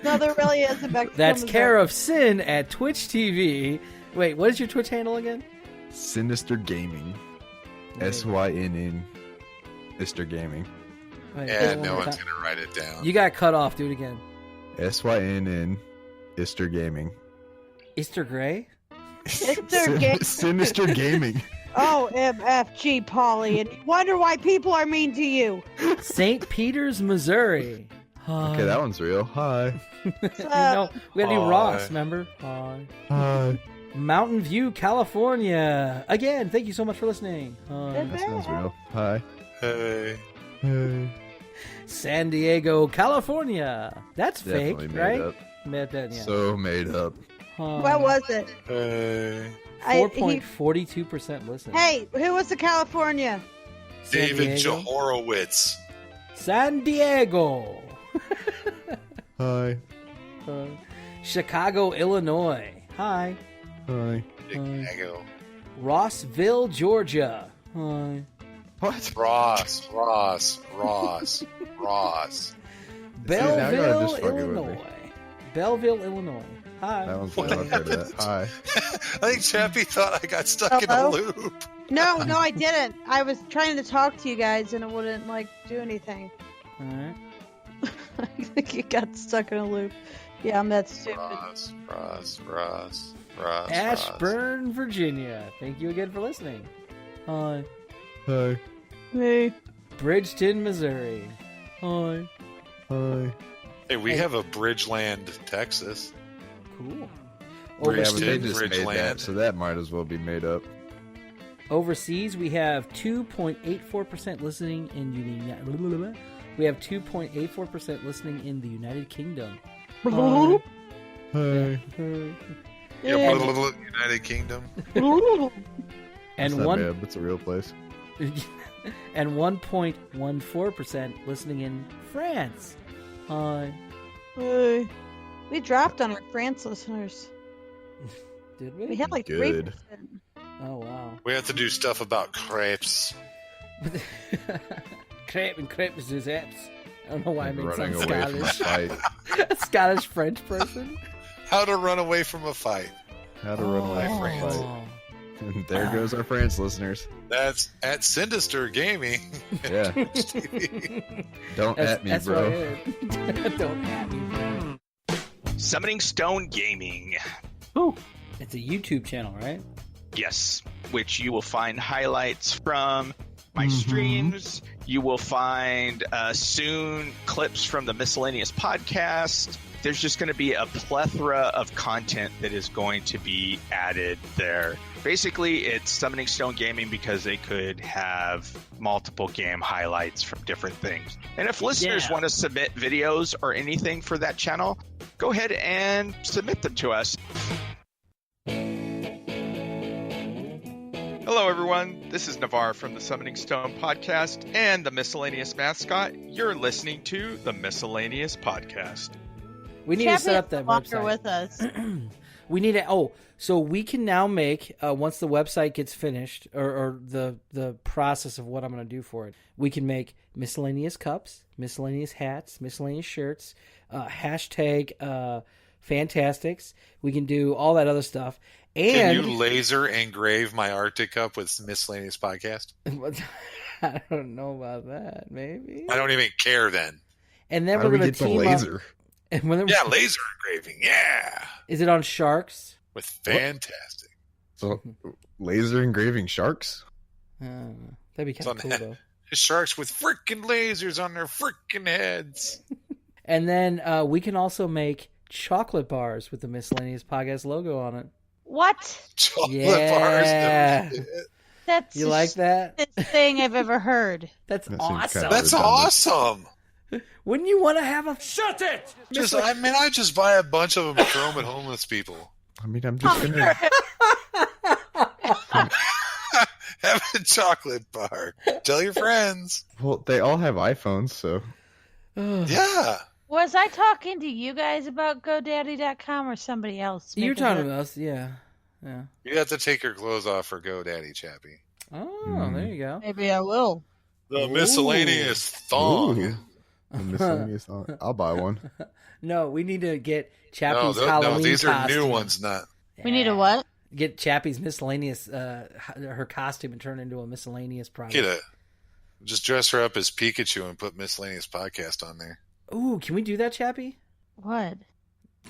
[SPEAKER 5] No, there really is a Mexico.
[SPEAKER 2] That's
[SPEAKER 5] Missouri.
[SPEAKER 2] Care of Sin at Twitch TV. Wait, what is your Twitch handle again?
[SPEAKER 6] Sinister Gaming. SYNN. Mr. Gaming.
[SPEAKER 2] Wait,
[SPEAKER 11] Yeah, no one's gonna write it down.
[SPEAKER 2] You got cut off. Do it again.
[SPEAKER 6] SYNN. Easter Gaming.
[SPEAKER 2] Easter Gray?
[SPEAKER 6] Sinister Gaming.
[SPEAKER 5] Oh, MFG, Polly, and you wonder why people are mean to you.
[SPEAKER 2] St. Peters, Missouri. Hi.
[SPEAKER 6] Okay, that one's real. Hi.
[SPEAKER 2] No, we gotta do Ross, remember? Hi.
[SPEAKER 6] Hi.
[SPEAKER 2] Mountain View, California. Again, thank you so much for listening. Hi.
[SPEAKER 6] That sounds real. Hi.
[SPEAKER 11] Hey.
[SPEAKER 6] Hey.
[SPEAKER 2] San Diego, California. That's
[SPEAKER 6] Definitely
[SPEAKER 2] fake,
[SPEAKER 6] made
[SPEAKER 2] right?
[SPEAKER 6] up.
[SPEAKER 2] Yeah.
[SPEAKER 6] So made up.
[SPEAKER 5] What was it?
[SPEAKER 11] Hey.
[SPEAKER 2] 4.42% listen.
[SPEAKER 5] Hey, who was the California?
[SPEAKER 11] David Jahorowitz.
[SPEAKER 2] San Diego.
[SPEAKER 6] Hi.
[SPEAKER 2] Chicago, Illinois. Hi.
[SPEAKER 6] Hi.
[SPEAKER 11] Chicago.
[SPEAKER 2] Rossville, Georgia. Hi.
[SPEAKER 6] What?
[SPEAKER 11] Ross.
[SPEAKER 2] Belleville, Illinois. Belleville, Illinois. Hi.
[SPEAKER 6] That one's what I've heard of that. Hi.
[SPEAKER 11] I think Chappie thought I got stuck in a loop.
[SPEAKER 5] No, I didn't. I was trying to talk to you guys and it wouldn't do anything.
[SPEAKER 2] All right.
[SPEAKER 5] I think you got stuck in a loop. Yeah, I'm that stupid.
[SPEAKER 11] Ross.
[SPEAKER 2] Ashburn, Virginia. Thank you again for listening. Hi.
[SPEAKER 6] Hi.
[SPEAKER 5] Hey.
[SPEAKER 2] Bridgeton, Missouri. Hi.
[SPEAKER 6] Hi.
[SPEAKER 11] Hey, we have a Bridgeland, Texas.
[SPEAKER 2] Cool.
[SPEAKER 6] Yeah, but they
[SPEAKER 11] Bridgeton,
[SPEAKER 6] just made
[SPEAKER 11] Bridgeland.
[SPEAKER 6] that, so that might as well be made up.
[SPEAKER 2] Overseas, we have 2.84% listening in We have 2.84% listening in the United Kingdom.
[SPEAKER 6] Hi.
[SPEAKER 11] Yeah, United Kingdom.
[SPEAKER 2] And
[SPEAKER 6] That's not bad. That's a real place.
[SPEAKER 2] And 1.14% listening in France. Hi.
[SPEAKER 5] Hey. We dropped on our France listeners.
[SPEAKER 2] Did we?
[SPEAKER 5] We had like
[SPEAKER 6] Good.
[SPEAKER 5] 3%.
[SPEAKER 2] Oh, wow.
[SPEAKER 11] We have to do stuff about crepes.
[SPEAKER 2] Crepe and crepe desserts. I don't know why I made
[SPEAKER 6] Running
[SPEAKER 2] sound
[SPEAKER 6] away from a
[SPEAKER 2] Scottish.
[SPEAKER 6] fight.
[SPEAKER 2] A Scottish French person.
[SPEAKER 11] How to run away from a fight.
[SPEAKER 6] How to run away from a fight. And there goes our France listeners.
[SPEAKER 11] That's at Sinister Gaming.
[SPEAKER 6] Yeah. Don't at me, bro.
[SPEAKER 2] Don't at me, bro.
[SPEAKER 12] Summoning Stone Gaming.
[SPEAKER 2] Ooh. It's a YouTube channel, right?
[SPEAKER 12] Yes, which you will find highlights from my streams. You will find soon clips from the Miscellaneous podcast. There's just going to be a plethora of content that is going to be added there. Basically, it's Summoning Stone Gaming because they could have multiple game highlights from different things. And if listeners want to submit videos or anything for that channel, go ahead and submit them to us. Hello, everyone. This is Navarre from the Summoning Stone podcast and the Miscellaneous Mascot. You're listening to the Miscellaneous Podcast.
[SPEAKER 2] We need to set up that website
[SPEAKER 5] with us.
[SPEAKER 2] We need to. So we can now make once the website gets finished, or the process of what I'm going to do for it. We can make miscellaneous cups, miscellaneous hats, miscellaneous shirts, hashtag Fantastics. We can do all that other stuff. And
[SPEAKER 11] can you laser engrave my Arctic Cup with Miscellaneous Podcast?
[SPEAKER 2] I don't know about that. Maybe
[SPEAKER 11] I don't even care then.
[SPEAKER 2] And then we're going to team
[SPEAKER 6] laser?
[SPEAKER 2] up. And
[SPEAKER 11] Laser engraving. Yeah.
[SPEAKER 2] Is it on sharks?
[SPEAKER 11] With fantastic.
[SPEAKER 6] So, laser engraving sharks?
[SPEAKER 2] That'd be kind of cool, though.
[SPEAKER 11] Sharks with freaking lasers on their freaking heads.
[SPEAKER 2] And then we can also make chocolate bars with the Miscellaneous Podcast logo on it.
[SPEAKER 5] What?
[SPEAKER 11] Chocolate
[SPEAKER 2] Yeah.
[SPEAKER 11] bars.
[SPEAKER 5] That's
[SPEAKER 2] You like that?
[SPEAKER 5] the thing I've ever heard.
[SPEAKER 2] That's
[SPEAKER 6] That seems
[SPEAKER 2] awesome.
[SPEAKER 6] kinda
[SPEAKER 11] That's
[SPEAKER 6] redundant.
[SPEAKER 11] awesome.
[SPEAKER 2] Wouldn't you want to have a... Shut it!
[SPEAKER 11] I just buy a bunch of them and throw them at homeless people.
[SPEAKER 6] I mean, I'm just going to...
[SPEAKER 11] Have a chocolate bar. Tell your friends.
[SPEAKER 6] Well, they all have iPhones, so...
[SPEAKER 11] Yeah.
[SPEAKER 5] Was I talking to you guys about GoDaddy.com or somebody else?
[SPEAKER 2] You're
[SPEAKER 5] making
[SPEAKER 2] talking
[SPEAKER 5] that?
[SPEAKER 2] to us, yeah.
[SPEAKER 11] You have to take your clothes off for GoDaddy, Chappie.
[SPEAKER 2] Oh, there you go.
[SPEAKER 5] Maybe I will.
[SPEAKER 11] The miscellaneous thong.
[SPEAKER 6] Ooh. The miscellaneous thong. I'll buy one.
[SPEAKER 2] No, we need to get Chappie's Halloween
[SPEAKER 11] no, these are
[SPEAKER 2] costume.
[SPEAKER 11] new ones, not.
[SPEAKER 5] We need a what?
[SPEAKER 2] Get Chappie's miscellaneous, her costume, and turn it into a miscellaneous product.
[SPEAKER 11] Just dress her up as Pikachu and put Miscellaneous Podcast on there.
[SPEAKER 2] Ooh, can we do that, Chappie?
[SPEAKER 5] What?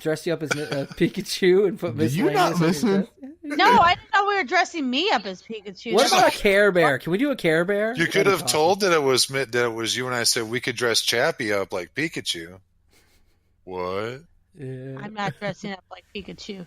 [SPEAKER 2] Dress you up as Pikachu and put
[SPEAKER 6] Did you
[SPEAKER 2] miscellaneous.
[SPEAKER 6] not listen?
[SPEAKER 5] No, I didn't know we were dressing me up as Pikachu.
[SPEAKER 2] What about a Care Bear? Can we do a Care Bear?
[SPEAKER 11] You could have told that it was you and I said we could dress Chappie up like Pikachu. What?
[SPEAKER 2] Yeah.
[SPEAKER 5] I'm not dressing up like Pikachu.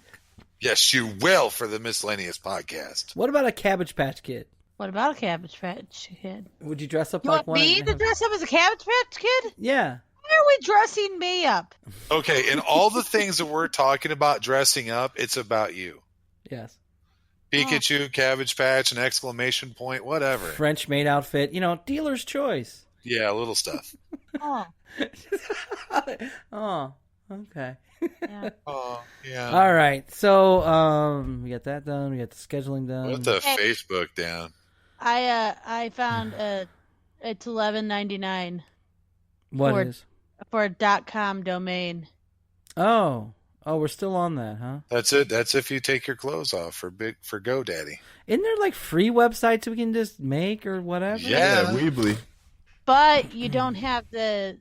[SPEAKER 11] Yes, you will for the Miscellaneous Podcast.
[SPEAKER 2] What about a Cabbage Patch Kid?
[SPEAKER 5] What about a Cabbage Patch Kid?
[SPEAKER 2] Would you dress up
[SPEAKER 5] You
[SPEAKER 2] like
[SPEAKER 5] want
[SPEAKER 2] one?
[SPEAKER 5] me to dress up as a Cabbage Patch Kid?
[SPEAKER 2] Yeah.
[SPEAKER 5] Why are we dressing me up?
[SPEAKER 11] Okay, in all the things that we're talking about dressing up, it's about you.
[SPEAKER 2] Yes.
[SPEAKER 11] Pikachu, Cabbage Patch, an exclamation point, whatever.
[SPEAKER 2] French maid outfit. Dealer's choice.
[SPEAKER 11] Yeah, little stuff.
[SPEAKER 5] Oh.
[SPEAKER 2] Oh, okay.
[SPEAKER 5] Yeah.
[SPEAKER 11] Oh, yeah.
[SPEAKER 2] All right. So, we got that done. We got the scheduling done.
[SPEAKER 11] Put the Facebook down.
[SPEAKER 5] I found it's $11.99.
[SPEAKER 2] What is?
[SPEAKER 5] For a .com domain.
[SPEAKER 2] Oh, we're still on that, huh?
[SPEAKER 11] That's it. That's if you take your clothes off for GoDaddy.
[SPEAKER 2] Isn't there like free websites we can just make or whatever?
[SPEAKER 11] Yeah,
[SPEAKER 6] Weebly.
[SPEAKER 5] But you don't have to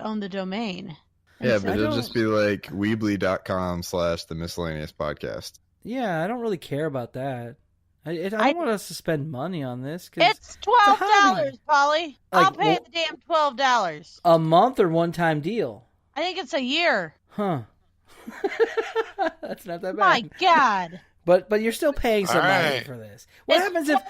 [SPEAKER 5] own the domain.
[SPEAKER 6] Yeah, but it'll just be like Weebly.com/the miscellaneous podcast.
[SPEAKER 2] Yeah, I don't really care about that. I don't want us to spend money on this.
[SPEAKER 5] It's $12, Polly. I'll pay the damn $12.
[SPEAKER 2] A month or one-time deal?
[SPEAKER 5] I think it's a year.
[SPEAKER 2] Huh. That's not that bad.
[SPEAKER 5] My God.
[SPEAKER 2] But you're still paying some money
[SPEAKER 11] right.
[SPEAKER 2] for this. What happens if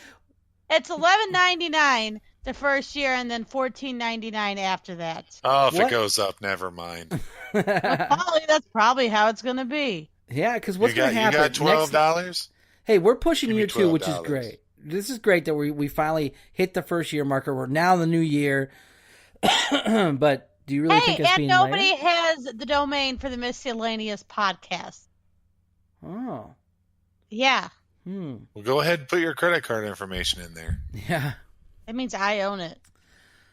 [SPEAKER 5] it's $11.99 the first year and then $14.99 after that?
[SPEAKER 11] Oh, if it goes up, never mind.
[SPEAKER 5] Well, Polly, that's probably how it's going to be.
[SPEAKER 2] Yeah, because what's going to happen?
[SPEAKER 11] You got $12?
[SPEAKER 2] Hey, we're pushing year 2,
[SPEAKER 11] $12.
[SPEAKER 2] which is great. This is great that we finally hit the first year marker. We're now in the new year. But do you really think it's being
[SPEAKER 5] nobody
[SPEAKER 2] later?
[SPEAKER 5] has the domain for the Miscellaneous Podcast.
[SPEAKER 2] Oh.
[SPEAKER 5] Yeah.
[SPEAKER 11] Well, go ahead and put your credit card information in there.
[SPEAKER 2] Yeah.
[SPEAKER 5] That means I own it.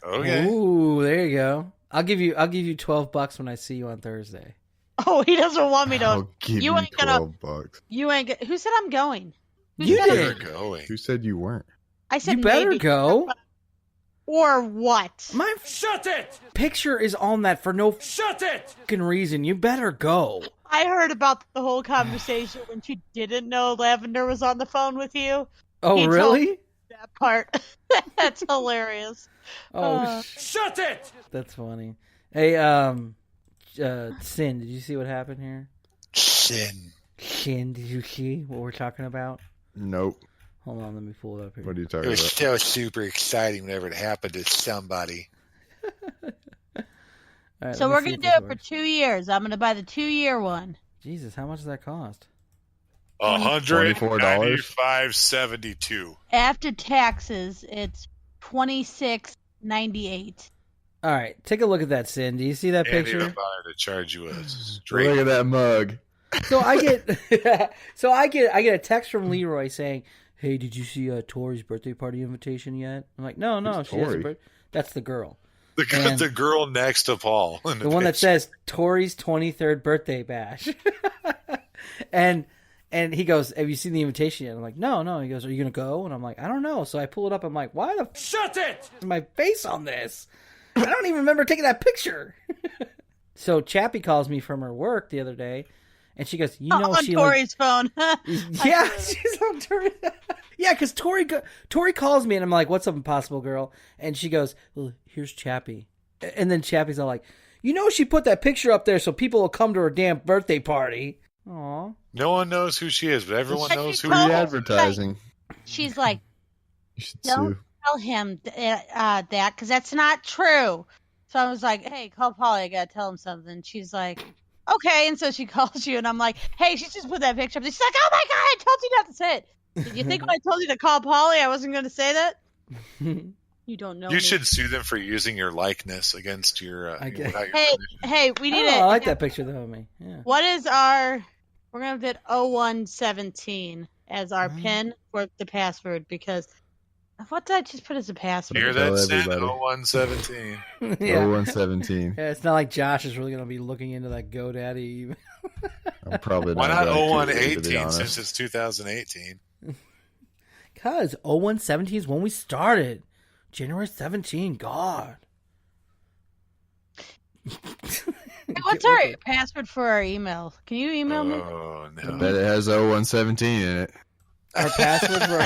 [SPEAKER 11] Okay.
[SPEAKER 2] Ooh, there you go. I'll give you $12 when I see you on Thursday.
[SPEAKER 5] Oh, he doesn't want me to.
[SPEAKER 6] I'll give you
[SPEAKER 5] ain't gonna.
[SPEAKER 6] $12.
[SPEAKER 5] You ain't. Who said I'm going?
[SPEAKER 2] You did.
[SPEAKER 11] Going.
[SPEAKER 6] Who said you weren't?
[SPEAKER 5] I said
[SPEAKER 2] You better
[SPEAKER 5] maybe.
[SPEAKER 2] go.
[SPEAKER 5] Or what?
[SPEAKER 2] Shut it! Picture is on that for no fucking reason. You better go.
[SPEAKER 5] I heard about the whole conversation when she didn't know Lavender was on the phone with you.
[SPEAKER 2] Oh,
[SPEAKER 5] He
[SPEAKER 2] really?
[SPEAKER 5] told that part. That's hilarious.
[SPEAKER 2] Oh, shut it! That's funny. Hey, Sin, did you see what happened here?
[SPEAKER 11] Sin,
[SPEAKER 2] did you see what we're talking about?
[SPEAKER 6] Nope.
[SPEAKER 2] Hold on, let me pull it up here.
[SPEAKER 6] What are you
[SPEAKER 11] It
[SPEAKER 6] talking
[SPEAKER 11] was
[SPEAKER 6] about?
[SPEAKER 11] so super exciting whenever it happened to somebody.
[SPEAKER 2] All right,
[SPEAKER 5] So
[SPEAKER 2] let
[SPEAKER 5] we're
[SPEAKER 2] me see
[SPEAKER 5] gonna
[SPEAKER 2] if
[SPEAKER 5] do
[SPEAKER 2] this
[SPEAKER 5] it for 2 years. I'm gonna buy the 2-year one.
[SPEAKER 2] Jesus, how much does that cost?
[SPEAKER 11] $195.72.
[SPEAKER 5] After taxes, it's $26.98.
[SPEAKER 2] All right, take a look at that, Sin. Do you see that
[SPEAKER 11] And
[SPEAKER 2] picture?
[SPEAKER 11] even bother to charge you a straight.
[SPEAKER 6] Look at that mug.
[SPEAKER 2] So I get a text from Leroy saying, "Hey, did you see Tori's birthday party invitation yet?" I'm like, "No,
[SPEAKER 6] Who's
[SPEAKER 2] she has a
[SPEAKER 6] Tori?
[SPEAKER 2] birthday." That's the girl.
[SPEAKER 11] The girl next to Paul.
[SPEAKER 2] The one that says Tori's 23rd birthday bash. and he goes, "Have you seen the invitation yet?" I'm like, No. He goes, "Are you gonna go?" And I'm like, "I don't know." So I pull it up. I'm like, "Why the shut it? My face on this? I don't even remember taking that picture." So Chappie calls me from her work the other day. And she goes,
[SPEAKER 5] on
[SPEAKER 2] she
[SPEAKER 5] Tori's phone.
[SPEAKER 2] Yeah, she's on Tori. Yeah, because Tori calls me and I'm like, "What's up, Impossible Girl?" And she goes, "Well, here's Chappie." And then Chappie's all like, "She put that picture up there so people will come to her damn birthday party." Aw.
[SPEAKER 11] No one knows who she is, but everyone knows who
[SPEAKER 6] Free
[SPEAKER 11] he is.
[SPEAKER 6] advertising.
[SPEAKER 5] She's like,
[SPEAKER 6] You should
[SPEAKER 5] don't
[SPEAKER 6] sue.
[SPEAKER 5] tell him that because that's not true. So I was like, hey, call Polly. I got to tell him something. She's like, okay. And so she calls you and I'm like, hey, she just put that picture up. She's like, oh my God, I told you not to say it. Did you think when I told you to call Polly, I wasn't going to say that? You don't know.
[SPEAKER 11] You
[SPEAKER 5] me.
[SPEAKER 11] should sue them for using your likeness against your. Without your permission.
[SPEAKER 5] Hey, we need
[SPEAKER 2] I like that picture though of me. Yeah.
[SPEAKER 5] What is our? We're gonna put 0117 as our pin for the password because what did I just put as a password?
[SPEAKER 11] Hear that, Sin?
[SPEAKER 6] everybody.
[SPEAKER 11] 0117.
[SPEAKER 2] Yeah.
[SPEAKER 6] 0117.
[SPEAKER 2] Yeah, it's not like Josh is really going to be looking into that GoDaddy email.
[SPEAKER 6] I'm probably
[SPEAKER 11] Why
[SPEAKER 6] not
[SPEAKER 11] not
[SPEAKER 6] going to be
[SPEAKER 11] 0118
[SPEAKER 6] honest.
[SPEAKER 11] since it's 2018?
[SPEAKER 2] Because 0117 is when we started. January 17, God.
[SPEAKER 5] What's our password for our email? Can you email me?
[SPEAKER 11] Oh,
[SPEAKER 6] I
[SPEAKER 11] no.
[SPEAKER 6] bet it has 0117 in it.
[SPEAKER 2] Our password for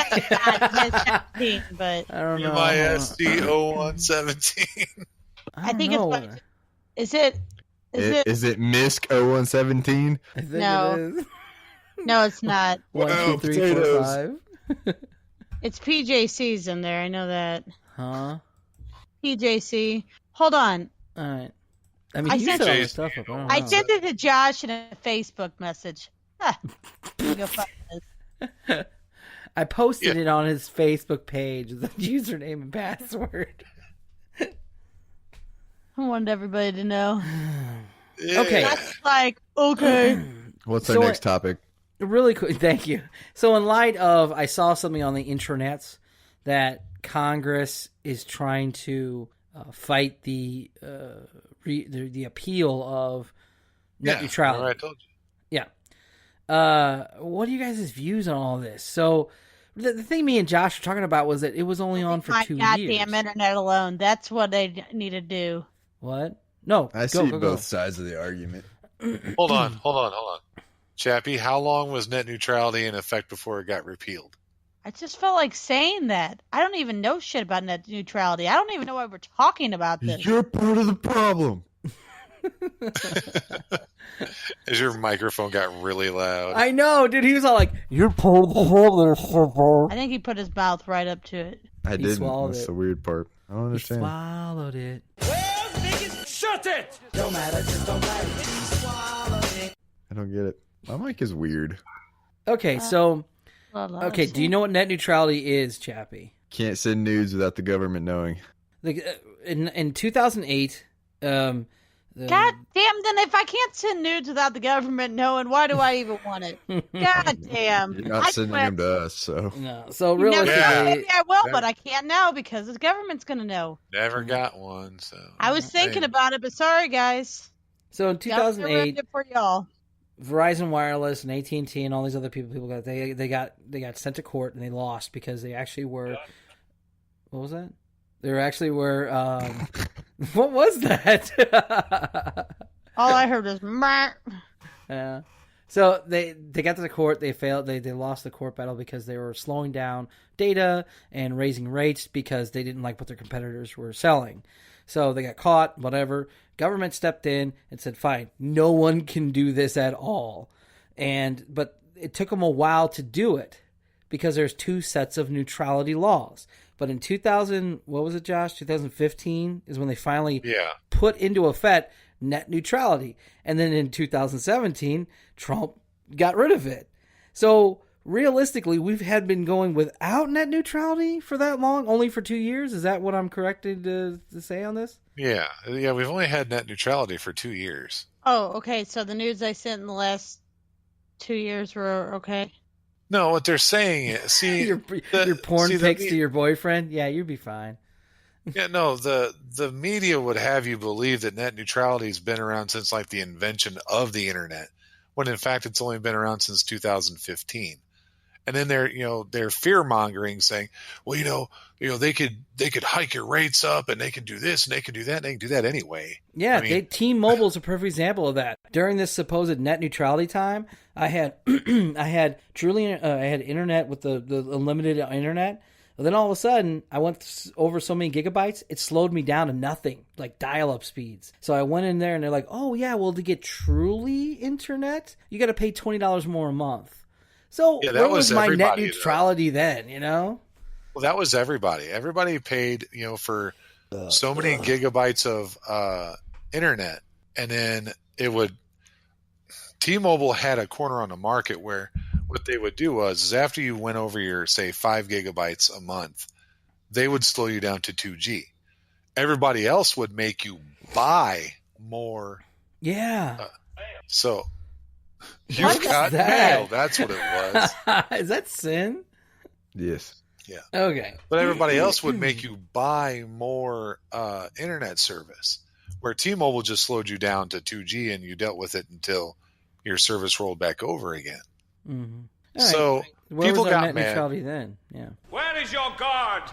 [SPEAKER 5] But
[SPEAKER 2] I don't know.
[SPEAKER 11] MISD 0117.
[SPEAKER 5] I think it's. Is it?
[SPEAKER 6] Is it Misc 0117?
[SPEAKER 2] I think
[SPEAKER 5] No.
[SPEAKER 2] it is.
[SPEAKER 5] No, it's not.
[SPEAKER 2] 1, 2, 3, 4,
[SPEAKER 6] potatoes.
[SPEAKER 2] 5.
[SPEAKER 5] It's PJC's in there. I know that.
[SPEAKER 2] Huh?
[SPEAKER 5] PJC. Hold on.
[SPEAKER 2] All right. I mean,
[SPEAKER 5] I
[SPEAKER 2] you
[SPEAKER 5] sent
[SPEAKER 2] set all
[SPEAKER 5] it-
[SPEAKER 2] this stuff up. I don't
[SPEAKER 5] I
[SPEAKER 2] know.
[SPEAKER 5] sent it to Josh in a Facebook message. Let me go find this.
[SPEAKER 2] I posted it on his Facebook page, the username and password.
[SPEAKER 5] I wanted everybody to know.
[SPEAKER 2] Okay.
[SPEAKER 5] That's like, okay.
[SPEAKER 6] What's our next topic?
[SPEAKER 2] Really quick, thank you. So in light of, I saw something on the intranets that Congress is trying to fight the appeal of net neutrality.
[SPEAKER 11] I told you.
[SPEAKER 2] Yeah. What are you guys' views on all this? So the thing me and Josh were talking about was that it was only on for 2 years.
[SPEAKER 5] Goddamn internet alone. That's what they need to do.
[SPEAKER 2] What? No.
[SPEAKER 6] I see both sides of the argument.
[SPEAKER 11] Hold on. Chappie, how long was net neutrality in effect before it got repealed?
[SPEAKER 5] I just felt like saying that. I don't even know shit about net neutrality. I don't even know why we're talking about this.
[SPEAKER 6] You're part of the problem.
[SPEAKER 11] As your microphone got really loud.
[SPEAKER 2] I know, dude. He was all like, "You're part of the problem."
[SPEAKER 5] I think he put his mouth right up to it.
[SPEAKER 6] I didn't. That's the weird part. I don't understand.
[SPEAKER 2] He swallowed it.
[SPEAKER 13] Well, niggas, shut it! Don't matter, just don't matter.
[SPEAKER 6] I don't get it. My mic is weird.
[SPEAKER 2] Okay, so... Okay, do you know what net neutrality is, Chappie?
[SPEAKER 6] Can't send nudes without the government knowing.
[SPEAKER 2] In 2008...
[SPEAKER 5] God damn, then if I can't send nudes without the government knowing, why do I even want it? God damn.
[SPEAKER 6] You're not sending them to us, so...
[SPEAKER 2] No, so realistically...
[SPEAKER 5] Maybe I will, but I can't now because the government's going to know.
[SPEAKER 11] Never got one, so...
[SPEAKER 5] I was thinking about it, but sorry, guys.
[SPEAKER 2] So in 2008...
[SPEAKER 5] for y'all.
[SPEAKER 2] Verizon Wireless and AT&T and all these other people got sent to court and they lost because they actually were... What was that? They actually were... what was that?
[SPEAKER 5] All I heard was...
[SPEAKER 2] Yeah. So they got to the court. They failed. They lost the court battle because they were slowing down data and raising rates because they didn't like what their competitors were selling. So they got caught, whatever. Government stepped in and said, fine, no one can do this at all. But it took them a while to do it because there's 2 sets of neutrality laws. But in 2000, what was it, Josh? 2015 is when they finally put into effect net neutrality. And then in 2017, Trump got rid of it. So realistically, we've been going without net neutrality for that long, only for 2 years. Is that what I'm corrected to say on this?
[SPEAKER 11] Yeah, we've only had net neutrality for 2 years.
[SPEAKER 5] Oh, okay. So the nudes I sent in the last 2 years were okay?
[SPEAKER 11] No, what they're saying is, see...
[SPEAKER 2] your porn pics to your boyfriend? Yeah, you'd be fine.
[SPEAKER 11] Yeah, no, the media would have you believe that net neutrality has been around since like the invention of the internet, when in fact it's only been around since 2015. And then they're fear mongering, saying, well, they could hike your rates up, and they can do this, and they can do that, and they can do that anyway.
[SPEAKER 2] Yeah, T-Mobile is a perfect example of that. During this supposed net neutrality time, I had internet with the unlimited internet. But then all of a sudden, I went over so many gigabytes, it slowed me down to nothing, like dial-up speeds. So I went in there, and they're like, oh yeah, well, to get truly internet, you got to pay $20 more a month. So where was my net neutrality then, Well,
[SPEAKER 11] that was everybody. Everybody paid, for so many gigabytes of internet. And then T-Mobile had a corner on the market where what they would do is after you went over your, say, 5 gigabytes a month, they would slow you down to 2G. Everybody else would make you buy more.
[SPEAKER 2] Yeah.
[SPEAKER 11] So... You've got mail. That's what it was.
[SPEAKER 2] Is that sin?
[SPEAKER 6] Yes.
[SPEAKER 11] Yeah.
[SPEAKER 2] Okay.
[SPEAKER 11] But everybody else would make you buy more internet service, where T-Mobile just slowed you down to 2G and you dealt with it until your service rolled back over again.
[SPEAKER 2] Mm-hmm.
[SPEAKER 11] So people got
[SPEAKER 2] net
[SPEAKER 11] mad.
[SPEAKER 2] Neutrality then. Yeah.
[SPEAKER 13] Where is your guard?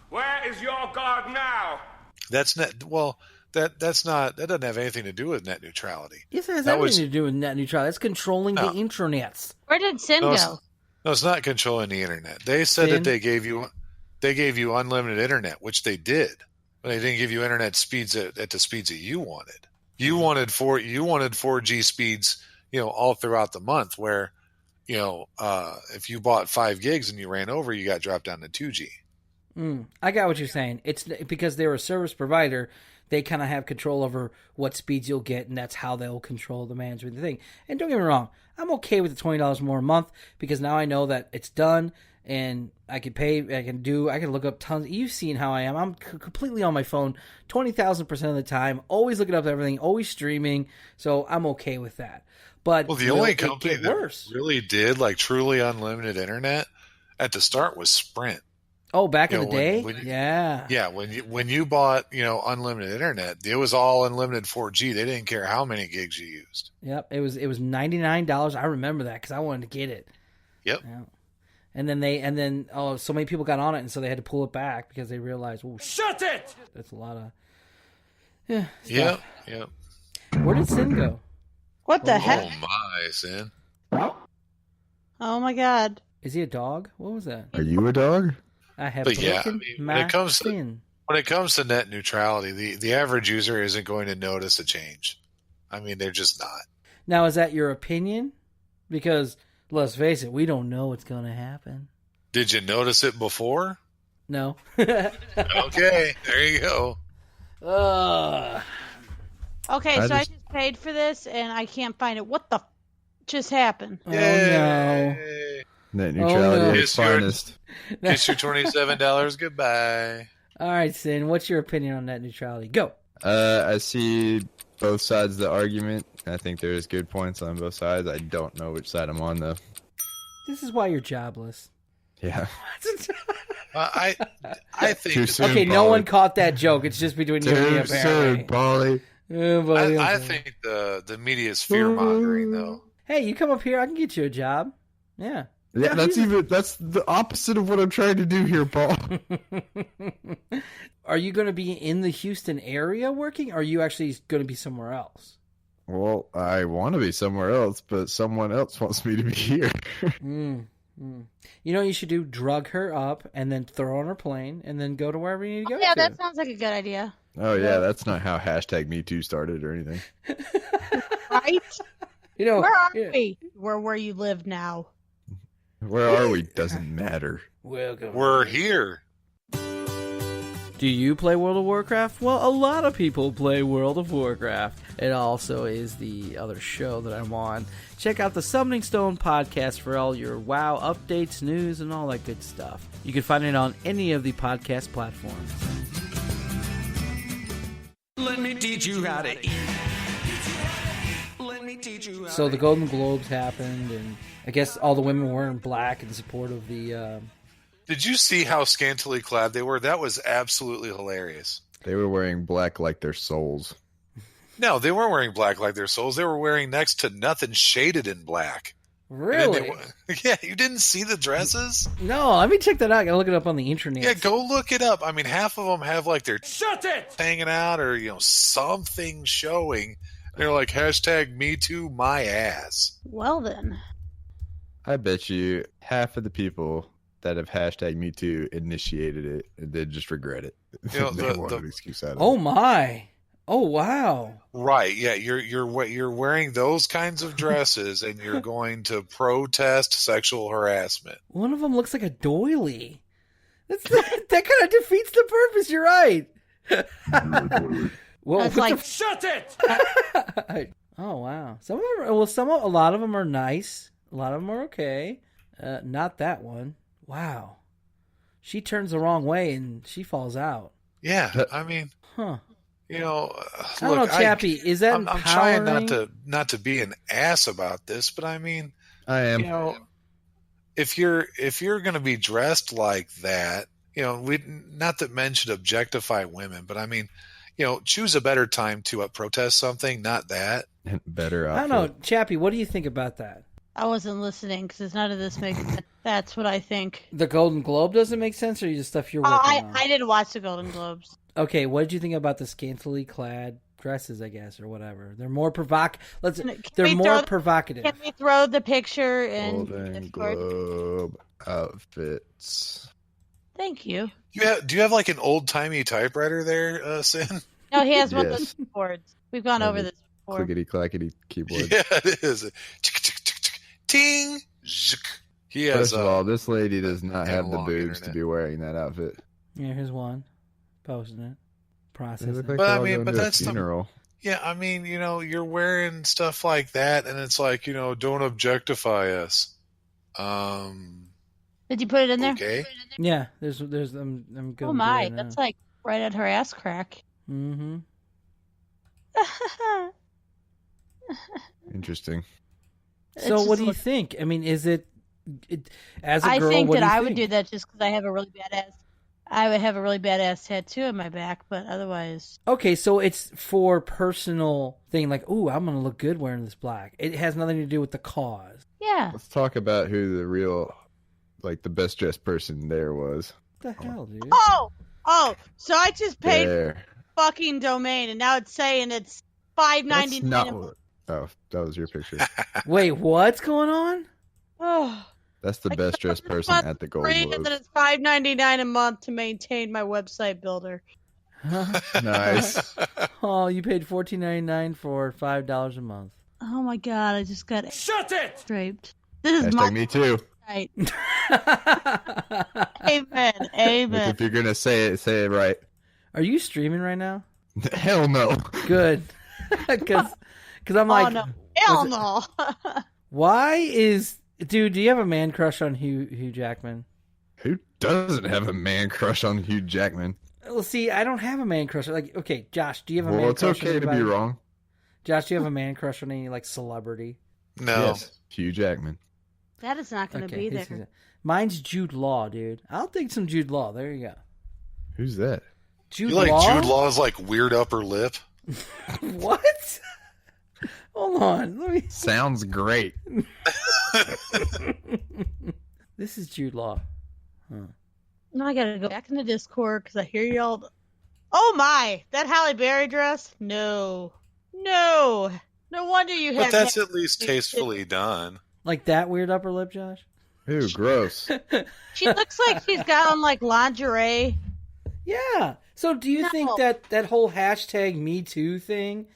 [SPEAKER 13] Where is your guard now?
[SPEAKER 11] That's net. Well. That doesn't have anything to do with net neutrality.
[SPEAKER 2] Yes, it has everything to do with net neutrality. It's controlling the intranets.
[SPEAKER 5] Where did Sin go?
[SPEAKER 11] No, it's not controlling the internet. They said that they gave you unlimited internet, which they did. But they didn't give you internet speeds at the speeds that you wanted. You wanted 4G speeds, all throughout the month. Where, if you bought 5 gigs and you ran over, you got dropped down to 2G.
[SPEAKER 2] I got what you're saying. It's because they were a service provider. they kind of have control over what speeds you'll get, and that's how they'll control the management of the thing. And don't get me wrong, I'm okay with the $20 more a month because now I know that it's done, and I can pay, I can look up tons. You've seen how I am. I'm completely on my phone 20,000% of the time, always looking up everything, always streaming, so I'm okay with that. But
[SPEAKER 11] the only company that really did like truly unlimited internet at the start was Sprint.
[SPEAKER 2] Oh, back in the day? Yeah.
[SPEAKER 11] Yeah, when you bought, unlimited internet, it was all unlimited 4G. They didn't care how many gigs you used.
[SPEAKER 2] Yep, it was $99. I remember that because I wanted to get it.
[SPEAKER 11] Yep.
[SPEAKER 2] Yeah. And then so many people got on it, and so they had to pull it back because they realized, well,
[SPEAKER 13] shut it!
[SPEAKER 2] That's a lot of
[SPEAKER 11] Yep.
[SPEAKER 2] Where did Sin go?
[SPEAKER 5] What the heck?
[SPEAKER 11] Oh my, Sin.
[SPEAKER 5] Oh my God.
[SPEAKER 2] Is he a dog? What was that?
[SPEAKER 6] Are you a dog?
[SPEAKER 2] I have
[SPEAKER 11] But
[SPEAKER 2] broken
[SPEAKER 11] when it comes to net neutrality, the average user isn't going to notice a change. I mean, they're just not.
[SPEAKER 2] Now, is that your opinion? Because let's face it, we don't know what's going to happen.
[SPEAKER 11] Did you notice it before?
[SPEAKER 2] No.
[SPEAKER 11] Okay, there you go.
[SPEAKER 5] Okay, so I just paid for this and I can't find it. What the just happened?
[SPEAKER 2] Oh no.
[SPEAKER 6] Net neutrality at its finest.
[SPEAKER 11] Get your $27. Goodbye.
[SPEAKER 2] All right, Sin, what's your opinion on net neutrality? Go.
[SPEAKER 6] I see both sides of the argument. I think there's good points on both sides. I don't know which side I'm on, though.
[SPEAKER 2] This is why you're jobless.
[SPEAKER 6] Yeah.
[SPEAKER 11] I think...
[SPEAKER 6] Too soon,
[SPEAKER 2] okay,
[SPEAKER 6] Polly.
[SPEAKER 2] no one caught that joke. It's just between you and me,
[SPEAKER 6] Too
[SPEAKER 2] apparently.
[SPEAKER 6] soon, Polly.
[SPEAKER 11] I think the media is fear-mongering, though.
[SPEAKER 2] Hey, you come up here, I can get you a job. Yeah.
[SPEAKER 6] Yeah, that's the opposite of what I'm trying to do here, Paul.
[SPEAKER 2] Are you going to be in the Houston area working, or are you actually going to be somewhere else?
[SPEAKER 6] Well, I want to be somewhere else, but someone else wants me to be here.
[SPEAKER 2] You know what you should do? Drug her up and then throw her on her plane and then go to wherever you need to go.
[SPEAKER 5] Yeah, that sounds like a good idea.
[SPEAKER 6] Oh, yeah, that's not how #MeToo started or anything.
[SPEAKER 5] Right?
[SPEAKER 2] Where
[SPEAKER 5] are we? Where you live now.
[SPEAKER 6] Where are we? Doesn't matter.
[SPEAKER 2] Welcome.
[SPEAKER 11] We're here.
[SPEAKER 2] Do you play World of Warcraft? Well, a lot of people play World of Warcraft. It also is the other show that I'm on. Check out the Summoning Stone podcast for all your WoW updates, news, and all that good stuff. You can find it on any of the podcast platforms.
[SPEAKER 14] Let me teach you how to eat. Let me teach you how
[SPEAKER 2] So the Golden Globes happened, and I guess all the women were wearing black in support of the...
[SPEAKER 11] Did you see how scantily clad they were? That was absolutely hilarious.
[SPEAKER 6] They were wearing black like their souls.
[SPEAKER 11] No, they weren't wearing black like their souls. They were wearing next to nothing shaded in black.
[SPEAKER 2] Really?
[SPEAKER 11] Yeah, you didn't see the dresses?
[SPEAKER 2] No, let me check that out. I gotta look it up on the internet.
[SPEAKER 11] Yeah, go look it up. I mean, half of them have like their hanging out or, something showing. They're like, #MeToo my ass.
[SPEAKER 5] Well then.
[SPEAKER 6] I bet you half of the people that have #MeToo initiated it and then just regret it. They want an excuse out of it.
[SPEAKER 2] Oh my. Oh wow.
[SPEAKER 11] Right, yeah, you're wearing those kinds of dresses and you're going to protest sexual harassment.
[SPEAKER 2] One of them looks like a doily. That kind of defeats the purpose. You're right. Well,
[SPEAKER 5] it's like,
[SPEAKER 13] shut it!
[SPEAKER 2] Oh wow. Some of them a lot of them are nice. A lot of them are okay. Not that one. Wow. She turns the wrong way and she falls out.
[SPEAKER 11] Yeah, I mean,
[SPEAKER 2] huh.
[SPEAKER 11] I don't
[SPEAKER 2] know, Chappie. Is that
[SPEAKER 11] I'm trying not to be an ass about this, but I mean,
[SPEAKER 6] I am.
[SPEAKER 11] If you're going to be dressed like that, not that men should objectify women, but I mean, choose a better time to protest something, not that.
[SPEAKER 6] Better outfit.
[SPEAKER 2] I don't know, Chappie. What do you think about that?
[SPEAKER 5] I wasn't listening because none of this makes sense. That's what I think.
[SPEAKER 2] The Golden Globe doesn't make sense, or you just stuff you're working on?
[SPEAKER 5] I didn't watch the Golden Globes.
[SPEAKER 2] Okay, what did you think about the scantily clad dresses? I guess, or whatever. They're more provocative. They're more provocative.
[SPEAKER 5] Can we throw the picture in
[SPEAKER 6] Golden Globe outfits?
[SPEAKER 5] Thank you.
[SPEAKER 11] Do you have like an old timey typewriter there, Sin?
[SPEAKER 5] No, he has one of those keyboards. We've gone over this before.
[SPEAKER 6] Clickety clackety keyboard.
[SPEAKER 11] Yeah, it is. Ting. He has.
[SPEAKER 6] First of all, this lady does not have the boobs to be wearing that outfit.
[SPEAKER 2] Yeah, here's one. Posting it. process.
[SPEAKER 6] Like
[SPEAKER 11] But I
[SPEAKER 6] all
[SPEAKER 11] mean,
[SPEAKER 6] going
[SPEAKER 11] but
[SPEAKER 6] to a
[SPEAKER 11] that's the
[SPEAKER 6] funeral.
[SPEAKER 11] yeah. I mean, you're wearing stuff like that, and it's like, don't objectify us.
[SPEAKER 5] Did you put it in there?
[SPEAKER 11] Okay.
[SPEAKER 2] Yeah, there's I'm going.
[SPEAKER 5] Oh my, that's like right at her ass crack.
[SPEAKER 2] Mm-hmm.
[SPEAKER 6] Interesting.
[SPEAKER 2] So what do you think? I mean, is it as a girl?
[SPEAKER 5] I think
[SPEAKER 2] what
[SPEAKER 5] that
[SPEAKER 2] do you
[SPEAKER 5] I
[SPEAKER 2] think?
[SPEAKER 5] would do that just because I have a really badass. I would have a really badass tattoo on my back, but otherwise.
[SPEAKER 2] Okay, so it's for personal thing, like, ooh, I'm gonna look good wearing this black. It has nothing to do with the cause.
[SPEAKER 5] Yeah.
[SPEAKER 6] Let's talk about who the real, like, the best dressed person there was.
[SPEAKER 2] What the hell, dude?
[SPEAKER 5] Oh, so I just paid
[SPEAKER 6] There.
[SPEAKER 5] fucking domain, and now it's saying it's $5.99.
[SPEAKER 6] That's not what. Oh, that was your picture.
[SPEAKER 2] Wait, what's going on?
[SPEAKER 5] Oh,
[SPEAKER 6] That's the best dressed person at the Golden
[SPEAKER 5] free, and
[SPEAKER 6] Globes.
[SPEAKER 5] then it's $5.99 a month to maintain my website builder.
[SPEAKER 6] Nice.
[SPEAKER 2] Oh, you paid $14.99 for $5 a month.
[SPEAKER 5] Oh my god, I just got
[SPEAKER 14] Shut it!
[SPEAKER 5] draped. This is
[SPEAKER 6] Hashtag
[SPEAKER 5] my
[SPEAKER 6] me too.
[SPEAKER 5] site. Amen.
[SPEAKER 6] Look,
[SPEAKER 5] Amen.
[SPEAKER 6] if you're gonna say it right.
[SPEAKER 2] Are you streaming right now?
[SPEAKER 6] Hell no.
[SPEAKER 2] Good, because I'm like,
[SPEAKER 5] oh no, hell no.
[SPEAKER 2] why is dude? Do you have a man crush on Hugh Jackman?
[SPEAKER 6] Who doesn't have a man crush on Hugh Jackman?
[SPEAKER 2] Well, see, I don't have a man crush. Like, okay, Josh, do you have a man
[SPEAKER 6] Well, it's
[SPEAKER 2] crush on
[SPEAKER 6] okay to be
[SPEAKER 2] anybody?
[SPEAKER 6] wrong.
[SPEAKER 2] Josh, do you have a man crush on any like celebrity?
[SPEAKER 11] No.
[SPEAKER 6] Yes, Hugh Jackman.
[SPEAKER 5] That is not going to be there.
[SPEAKER 2] Mine's Jude Law, dude. I'll take some Jude Law. There you go.
[SPEAKER 6] Who's that?
[SPEAKER 2] Jude
[SPEAKER 11] You like
[SPEAKER 2] Law?
[SPEAKER 11] Jude Law's like weird upper lip?
[SPEAKER 2] What? Hold on. Let me.
[SPEAKER 6] Sounds great.
[SPEAKER 2] This is Jude Law. Huh.
[SPEAKER 5] No, I got to go back in the Discord because I hear y'all. Oh my, that Halle Berry dress? No. No wonder you have.
[SPEAKER 11] But that's at least tastefully done.
[SPEAKER 2] Like that weird upper lip, Josh?
[SPEAKER 6] Ew, gross.
[SPEAKER 5] She looks like she's got on like lingerie.
[SPEAKER 2] Yeah. So do you think that whole hashtag Me Too thing?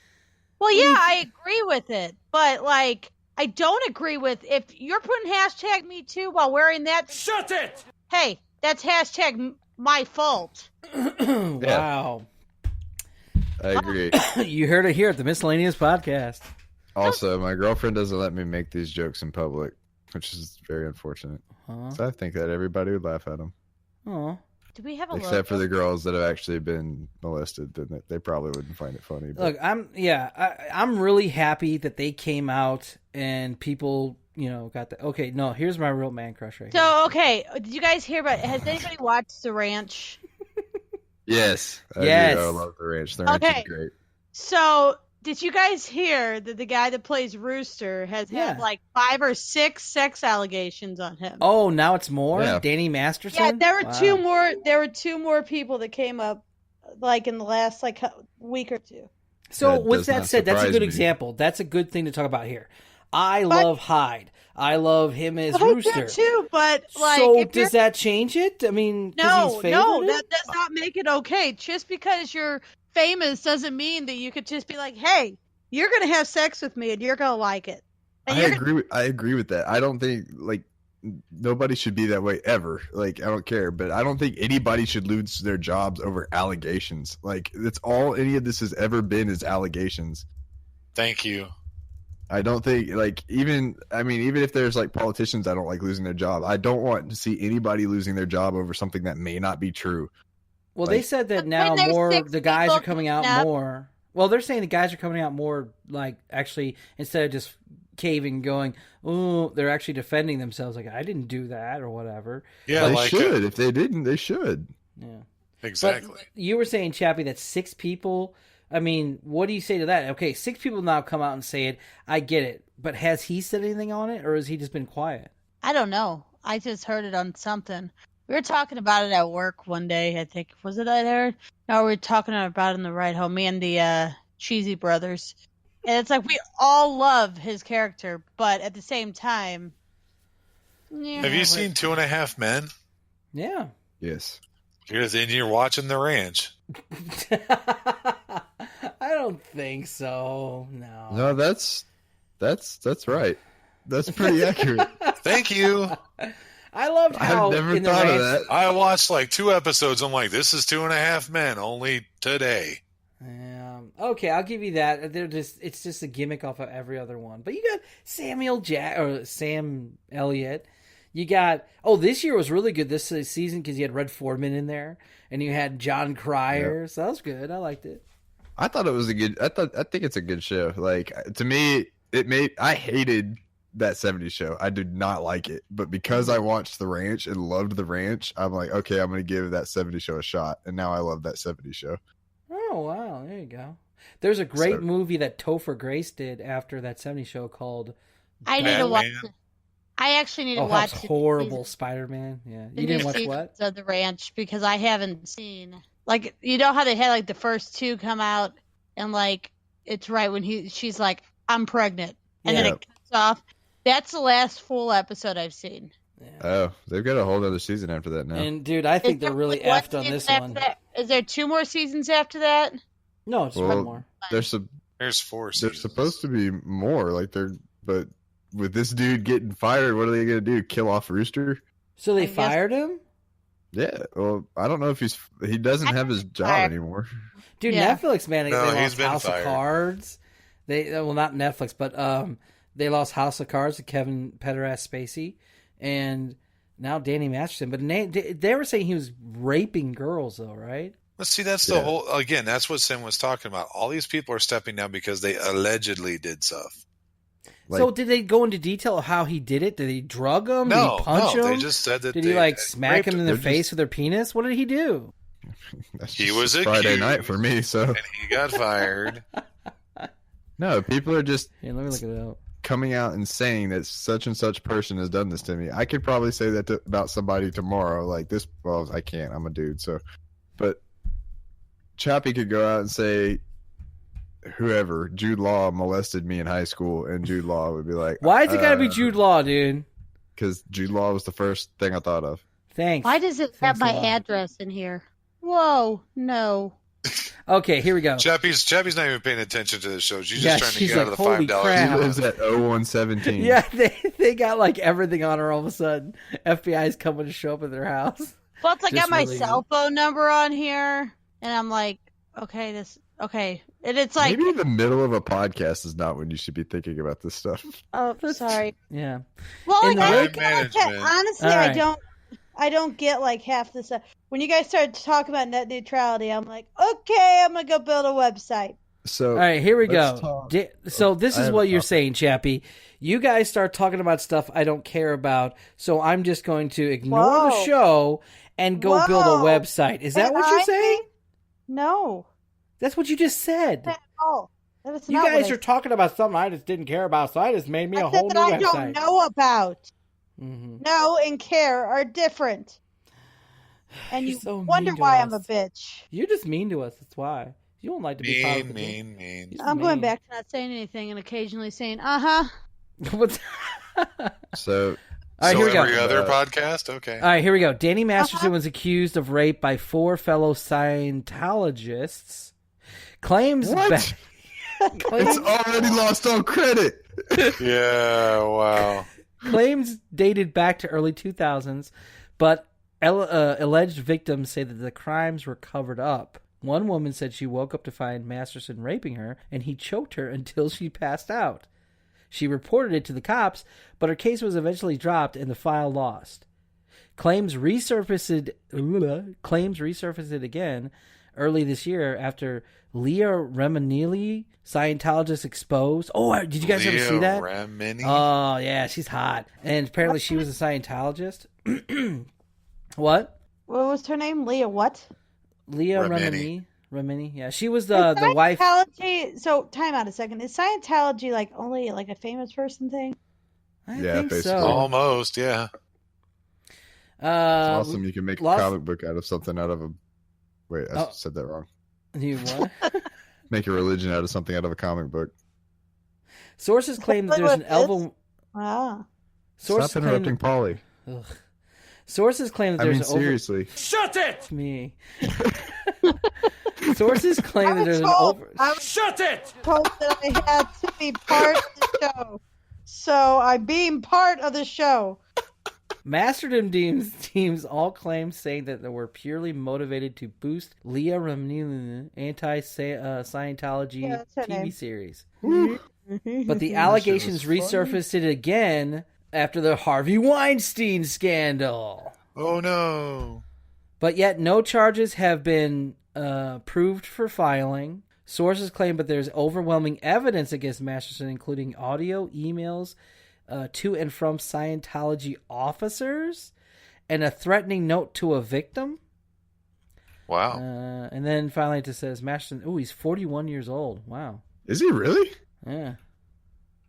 [SPEAKER 5] Well, yeah, I agree with it, but like, I don't agree with if you're putting hashtag Me Too while wearing that.
[SPEAKER 14] Shut it!
[SPEAKER 5] Hey, that's hashtag my fault.
[SPEAKER 2] Wow.
[SPEAKER 6] I agree.
[SPEAKER 2] You heard it here at the Miscellaneous Podcast.
[SPEAKER 6] Also, my girlfriend doesn't let me make these jokes in public, which is very unfortunate. So I think that everybody would laugh at them.
[SPEAKER 2] Oh.
[SPEAKER 5] Do we have a
[SPEAKER 6] Except for the girls that have actually been molested, then they probably wouldn't find it funny. But...
[SPEAKER 2] Look, I'm really happy that they came out and people, got the okay. No, here's my real man crush right here.
[SPEAKER 5] So, okay, did you guys hear about? Has anybody watched The Ranch?
[SPEAKER 6] Yes.
[SPEAKER 2] Yes.
[SPEAKER 6] I love The Ranch. The Ranch is great.
[SPEAKER 5] So, did you guys hear that the guy that plays Rooster has had like 5 or 6 sex allegations on him?
[SPEAKER 2] Oh, now it's more?
[SPEAKER 6] Yeah.
[SPEAKER 2] Danny Masterson?
[SPEAKER 5] Yeah, there were
[SPEAKER 2] Wow.
[SPEAKER 5] 2 more. There were 2 more people that came up, like in the last week or 2.
[SPEAKER 2] So
[SPEAKER 6] That
[SPEAKER 2] with
[SPEAKER 6] does
[SPEAKER 2] that
[SPEAKER 6] not
[SPEAKER 2] said, that's a
[SPEAKER 6] surprise
[SPEAKER 2] good
[SPEAKER 6] me.
[SPEAKER 2] example. That's a good thing to talk about here. I love Hyde. I love him as
[SPEAKER 5] I do
[SPEAKER 2] Rooster.
[SPEAKER 5] too, but like,
[SPEAKER 2] So
[SPEAKER 5] if you're-
[SPEAKER 2] does that change it? I mean, 'cause
[SPEAKER 5] No,
[SPEAKER 2] he's favored?
[SPEAKER 5] that does not make it okay. Just because you're famous doesn't mean that you could just be like, "Hey, you're gonna have sex with me and you're gonna like it." And
[SPEAKER 6] I agree with that. I don't think nobody should be that way ever. Like, I don't care, but I don't think anybody should lose their jobs over allegations. Like, that's all any of this has ever been is allegations.
[SPEAKER 11] Thank you.
[SPEAKER 6] I don't think even if there's politicians I don't like losing their job, I don't want to see anybody losing their job over something that may not be true.
[SPEAKER 2] Well, they said that now the guys are coming out more. Well, they're saying the guys are coming out more, actually, instead of just caving and going, oh, they're actually defending themselves. Like, I didn't do that or whatever.
[SPEAKER 11] Yeah,
[SPEAKER 6] they should. If they didn't, they should.
[SPEAKER 2] Yeah.
[SPEAKER 11] Exactly.
[SPEAKER 2] But you were saying, Chappie, that 6 people... I mean, what do you say to that? Okay, 6 people now come out and say it. I get it. But has he said anything on it, or has he just been quiet?
[SPEAKER 5] I don't know. I just heard it on something. We were talking about it at work one day, I think. Was it at Eric? No, we were talking about it on the ride home. Me and the Cheesy Brothers. And it's like we all love his character, but at the same time... Yeah,
[SPEAKER 11] Have you seen 2.5 Men?
[SPEAKER 2] Yeah.
[SPEAKER 6] Yes.
[SPEAKER 11] You're watching The Ranch.
[SPEAKER 2] I don't think so. No.
[SPEAKER 6] No, that's right. That's pretty accurate.
[SPEAKER 11] Thank you.
[SPEAKER 2] I loved how
[SPEAKER 6] never
[SPEAKER 2] in the
[SPEAKER 6] thought of
[SPEAKER 2] ranch,
[SPEAKER 6] that.
[SPEAKER 11] I watched like 2 episodes. I'm like, this is 2.5 Men only today.
[SPEAKER 2] Okay, I'll give you that. It's just a gimmick off of every other one. But you got Sam Elliott. You got this year was really good this season because you had Red Foreman in there and you had John Cryer. Yep. So that was good. I liked it.
[SPEAKER 6] I thought it was I think it's a good show. Like, to me, I hated that 70s show. I did not like it, but because I watched The Ranch and loved The Ranch, I'm like, okay, I'm going to give that 70s show a shot, and now I love that 70s show.
[SPEAKER 2] Oh wow, there you go. There's a great movie that Topher Grace did after that 70s show called
[SPEAKER 5] I need to watch it. I actually need to watch
[SPEAKER 2] it. Horrible Spider-Man. Yeah, you didn't watch what?
[SPEAKER 5] Of The Ranch, because I haven't seen, like, you know how they had like the first 2 come out and like it's right when she's like, I'm pregnant, and then it cuts off. That's the last full episode I've seen.
[SPEAKER 6] Yeah. Oh, they've got a whole other season after that now.
[SPEAKER 2] And dude, I think they're really effed on this one.
[SPEAKER 5] Is there 2 more seasons after that?
[SPEAKER 2] No, just 1 more.
[SPEAKER 11] There's 4 seasons.
[SPEAKER 6] There's supposed to be more. But with this dude getting fired, what are they going to do? Kill off Rooster?
[SPEAKER 2] So they fired him?
[SPEAKER 6] Yeah. Well, I don't know if he doesn't have his job anymore.
[SPEAKER 2] Dude, Netflix, man, they lost
[SPEAKER 11] been
[SPEAKER 2] House
[SPEAKER 11] fired.
[SPEAKER 2] of Cards. Not Netflix, but they lost House of Cards to Kevin Pederast Spacey, and now Danny Masterson. But they were saying he was raping girls, though, right?
[SPEAKER 11] Let's see. That's the whole. Again, that's what Sim was talking about. All these people are stepping down because they allegedly did stuff.
[SPEAKER 2] So did they go into detail of how he did it? Did he drug him? Did he punch him?
[SPEAKER 11] They just said that.
[SPEAKER 2] Did he smack him in the face with their penis? What did he do?
[SPEAKER 11] He was
[SPEAKER 6] Friday night for me, so
[SPEAKER 11] and he got fired.
[SPEAKER 6] No, people are just
[SPEAKER 2] let me look it up.
[SPEAKER 6] Coming out and saying that such and such person has done this to me. I could probably say that about somebody tomorrow. Like this, well, I can't. I'm a dude, so. But Chappie could go out and say, whoever, Jude Law molested me in high school, and Jude Law would be like,
[SPEAKER 2] why is it got to be Jude Law, dude?
[SPEAKER 6] Because Jude Law was the first thing I thought of.
[SPEAKER 2] Thanks.
[SPEAKER 5] Why does it have my address in here? Whoa, no.
[SPEAKER 2] Okay, here we go.
[SPEAKER 11] Chappie's not even paying attention to the show. She's just trying to get out of the
[SPEAKER 2] holy
[SPEAKER 11] $5.
[SPEAKER 2] crap.
[SPEAKER 6] He lives at 0117.
[SPEAKER 2] Yeah, they got like everything on her all of a sudden. FBI's coming to show up at their house.
[SPEAKER 5] Plus, I got my cell phone number on here, and I'm like, okay. And it's like...
[SPEAKER 6] Maybe in the middle of a podcast is not when you should be thinking about this stuff.
[SPEAKER 5] Oh, sorry.
[SPEAKER 2] Yeah.
[SPEAKER 5] Well,
[SPEAKER 2] honestly,
[SPEAKER 5] right. I don't get like half the stuff. When you guys start to talk about net neutrality, I'm like, okay, I'm going to go build a website.
[SPEAKER 6] So,
[SPEAKER 2] all right, here we go. So this is what you're saying, Chappie. You guys start talking about stuff I don't care about, so I'm just going to ignore the show and go build a website. Is that what you're saying?
[SPEAKER 5] No.
[SPEAKER 2] That's what you just said.
[SPEAKER 5] No.
[SPEAKER 2] You guys are talking about something I just didn't care about, so I just made me a whole new website.
[SPEAKER 5] I don't know about.
[SPEAKER 2] Mm-hmm.
[SPEAKER 5] Know and care are different. And you wonder why I'm a bitch.
[SPEAKER 2] You're just mean to us. That's why. You don't like to be
[SPEAKER 11] mean.
[SPEAKER 5] I'm going back to not saying anything and occasionally saying, uh-huh.
[SPEAKER 6] So,
[SPEAKER 2] all right, here we go.
[SPEAKER 11] Every other podcast? Okay.
[SPEAKER 2] All right, here we go. Danny Masterson was accused of rape by 4 fellow Scientologists. Claims
[SPEAKER 6] what? It's already lost all credit.
[SPEAKER 11] Yeah, wow.
[SPEAKER 2] Claims dated back to early 2000s, but alleged victims say that the crimes were covered up. One woman said she woke up to find Masterson raping her, and he choked her until she passed out. She reported it to the cops, but her case was eventually dropped and the file lost. Claims resurfaced again early this year after Leah Remini, Scientologist exposed. Oh, did you guys ever see that?
[SPEAKER 11] Remini?
[SPEAKER 2] Oh, yeah, she's hot. And apparently she was a Scientologist. What?
[SPEAKER 5] What was her name? Leah what?
[SPEAKER 2] Leah Remini. Yeah, she was the wife.
[SPEAKER 5] So, time out a second. Is Scientology like only like a famous person thing?
[SPEAKER 2] I think
[SPEAKER 6] basically.
[SPEAKER 2] so.
[SPEAKER 11] Almost, yeah.
[SPEAKER 6] It's awesome. You can make a comic book out of something out of a... Wait, I said that wrong.
[SPEAKER 2] You what?
[SPEAKER 6] Make a religion out of something out of a comic book.
[SPEAKER 2] Sources claim that there's an album...
[SPEAKER 6] Stop interrupting Pauly.
[SPEAKER 2] Sources claim that there's
[SPEAKER 6] seriously.
[SPEAKER 14] Shut it!
[SPEAKER 2] Me. Sources claim that there's
[SPEAKER 14] Shut it!
[SPEAKER 5] Told that I had to be part of the show. So I'm being part of the show.
[SPEAKER 2] Masterdom teams all claim, saying that they were purely motivated to boost Leah Remini's anti-Scientology TV series. But the allegations resurfaced it again after the Harvey Weinstein scandal.
[SPEAKER 11] Oh, no.
[SPEAKER 2] But yet no charges have been proved for filing. Sources claim, but there's overwhelming evidence against Masterson, including audio, emails to and from Scientology officers, and a threatening note to a victim.
[SPEAKER 11] Wow.
[SPEAKER 2] And then finally it just says Masterson, he's 41 years old. Wow.
[SPEAKER 6] Is he really?
[SPEAKER 2] Yeah.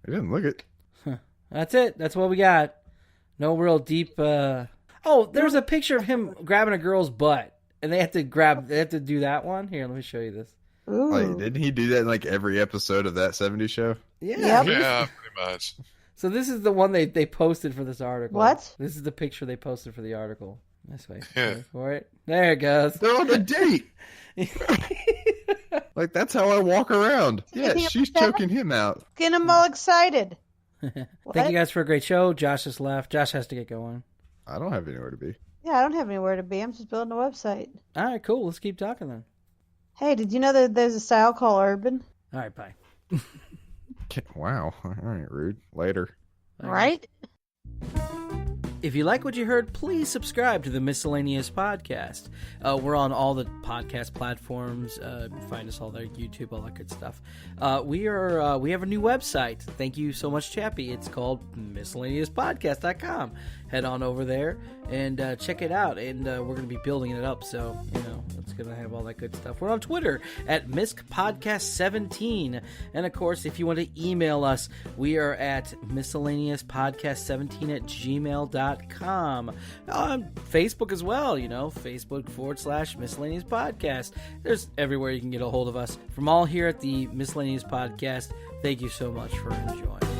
[SPEAKER 6] I didn't look it.
[SPEAKER 2] That's it. That's what we got. No real deep... there's a picture of him grabbing a girl's butt. And they have to do that one. Here, let me show you this.
[SPEAKER 6] Like, didn't he do that in like every episode of That 70s Show?
[SPEAKER 2] Yeah.
[SPEAKER 11] Yeah, pretty much.
[SPEAKER 2] So this is the one they posted for this article.
[SPEAKER 5] What?
[SPEAKER 2] This is the picture they posted for the article. This way.
[SPEAKER 11] Yeah.
[SPEAKER 2] For it. There it goes.
[SPEAKER 6] They're on a date. Like, that's how I walk around. Yeah, she's choking him out.
[SPEAKER 5] Getting them all excited.
[SPEAKER 2] Thank you guys for a great show. Josh just left. Josh has to get going.
[SPEAKER 6] I don't have anywhere to be.
[SPEAKER 5] Yeah, I don't have anywhere to be. I'm just building a website.
[SPEAKER 2] All right, cool. Let's keep talking then.
[SPEAKER 5] Hey, did you know that there's a style called urban?
[SPEAKER 2] All right, bye.
[SPEAKER 6] Wow. All right, rude. Later.
[SPEAKER 5] Right?
[SPEAKER 2] If you like what you heard, please subscribe to the Miscellaneous Podcast. We're on all the podcast platforms. Find us all there, YouTube, all that good stuff. We have a new website. Thank you so much, Chappie. It's called miscellaneouspodcast.com. Head on over there and check it out. And we're going to be building it up, so it's going to have all that good stuff. We're on Twitter at MiscPodcast17. And of course, if you want to email us, we are at miscellaneouspodcast17@gmail.com. On Facebook as well, Facebook.com/Miscellaneous Podcast. There's everywhere you can get a hold of us. From all here at the Miscellaneous Podcast, thank you so much for enjoying.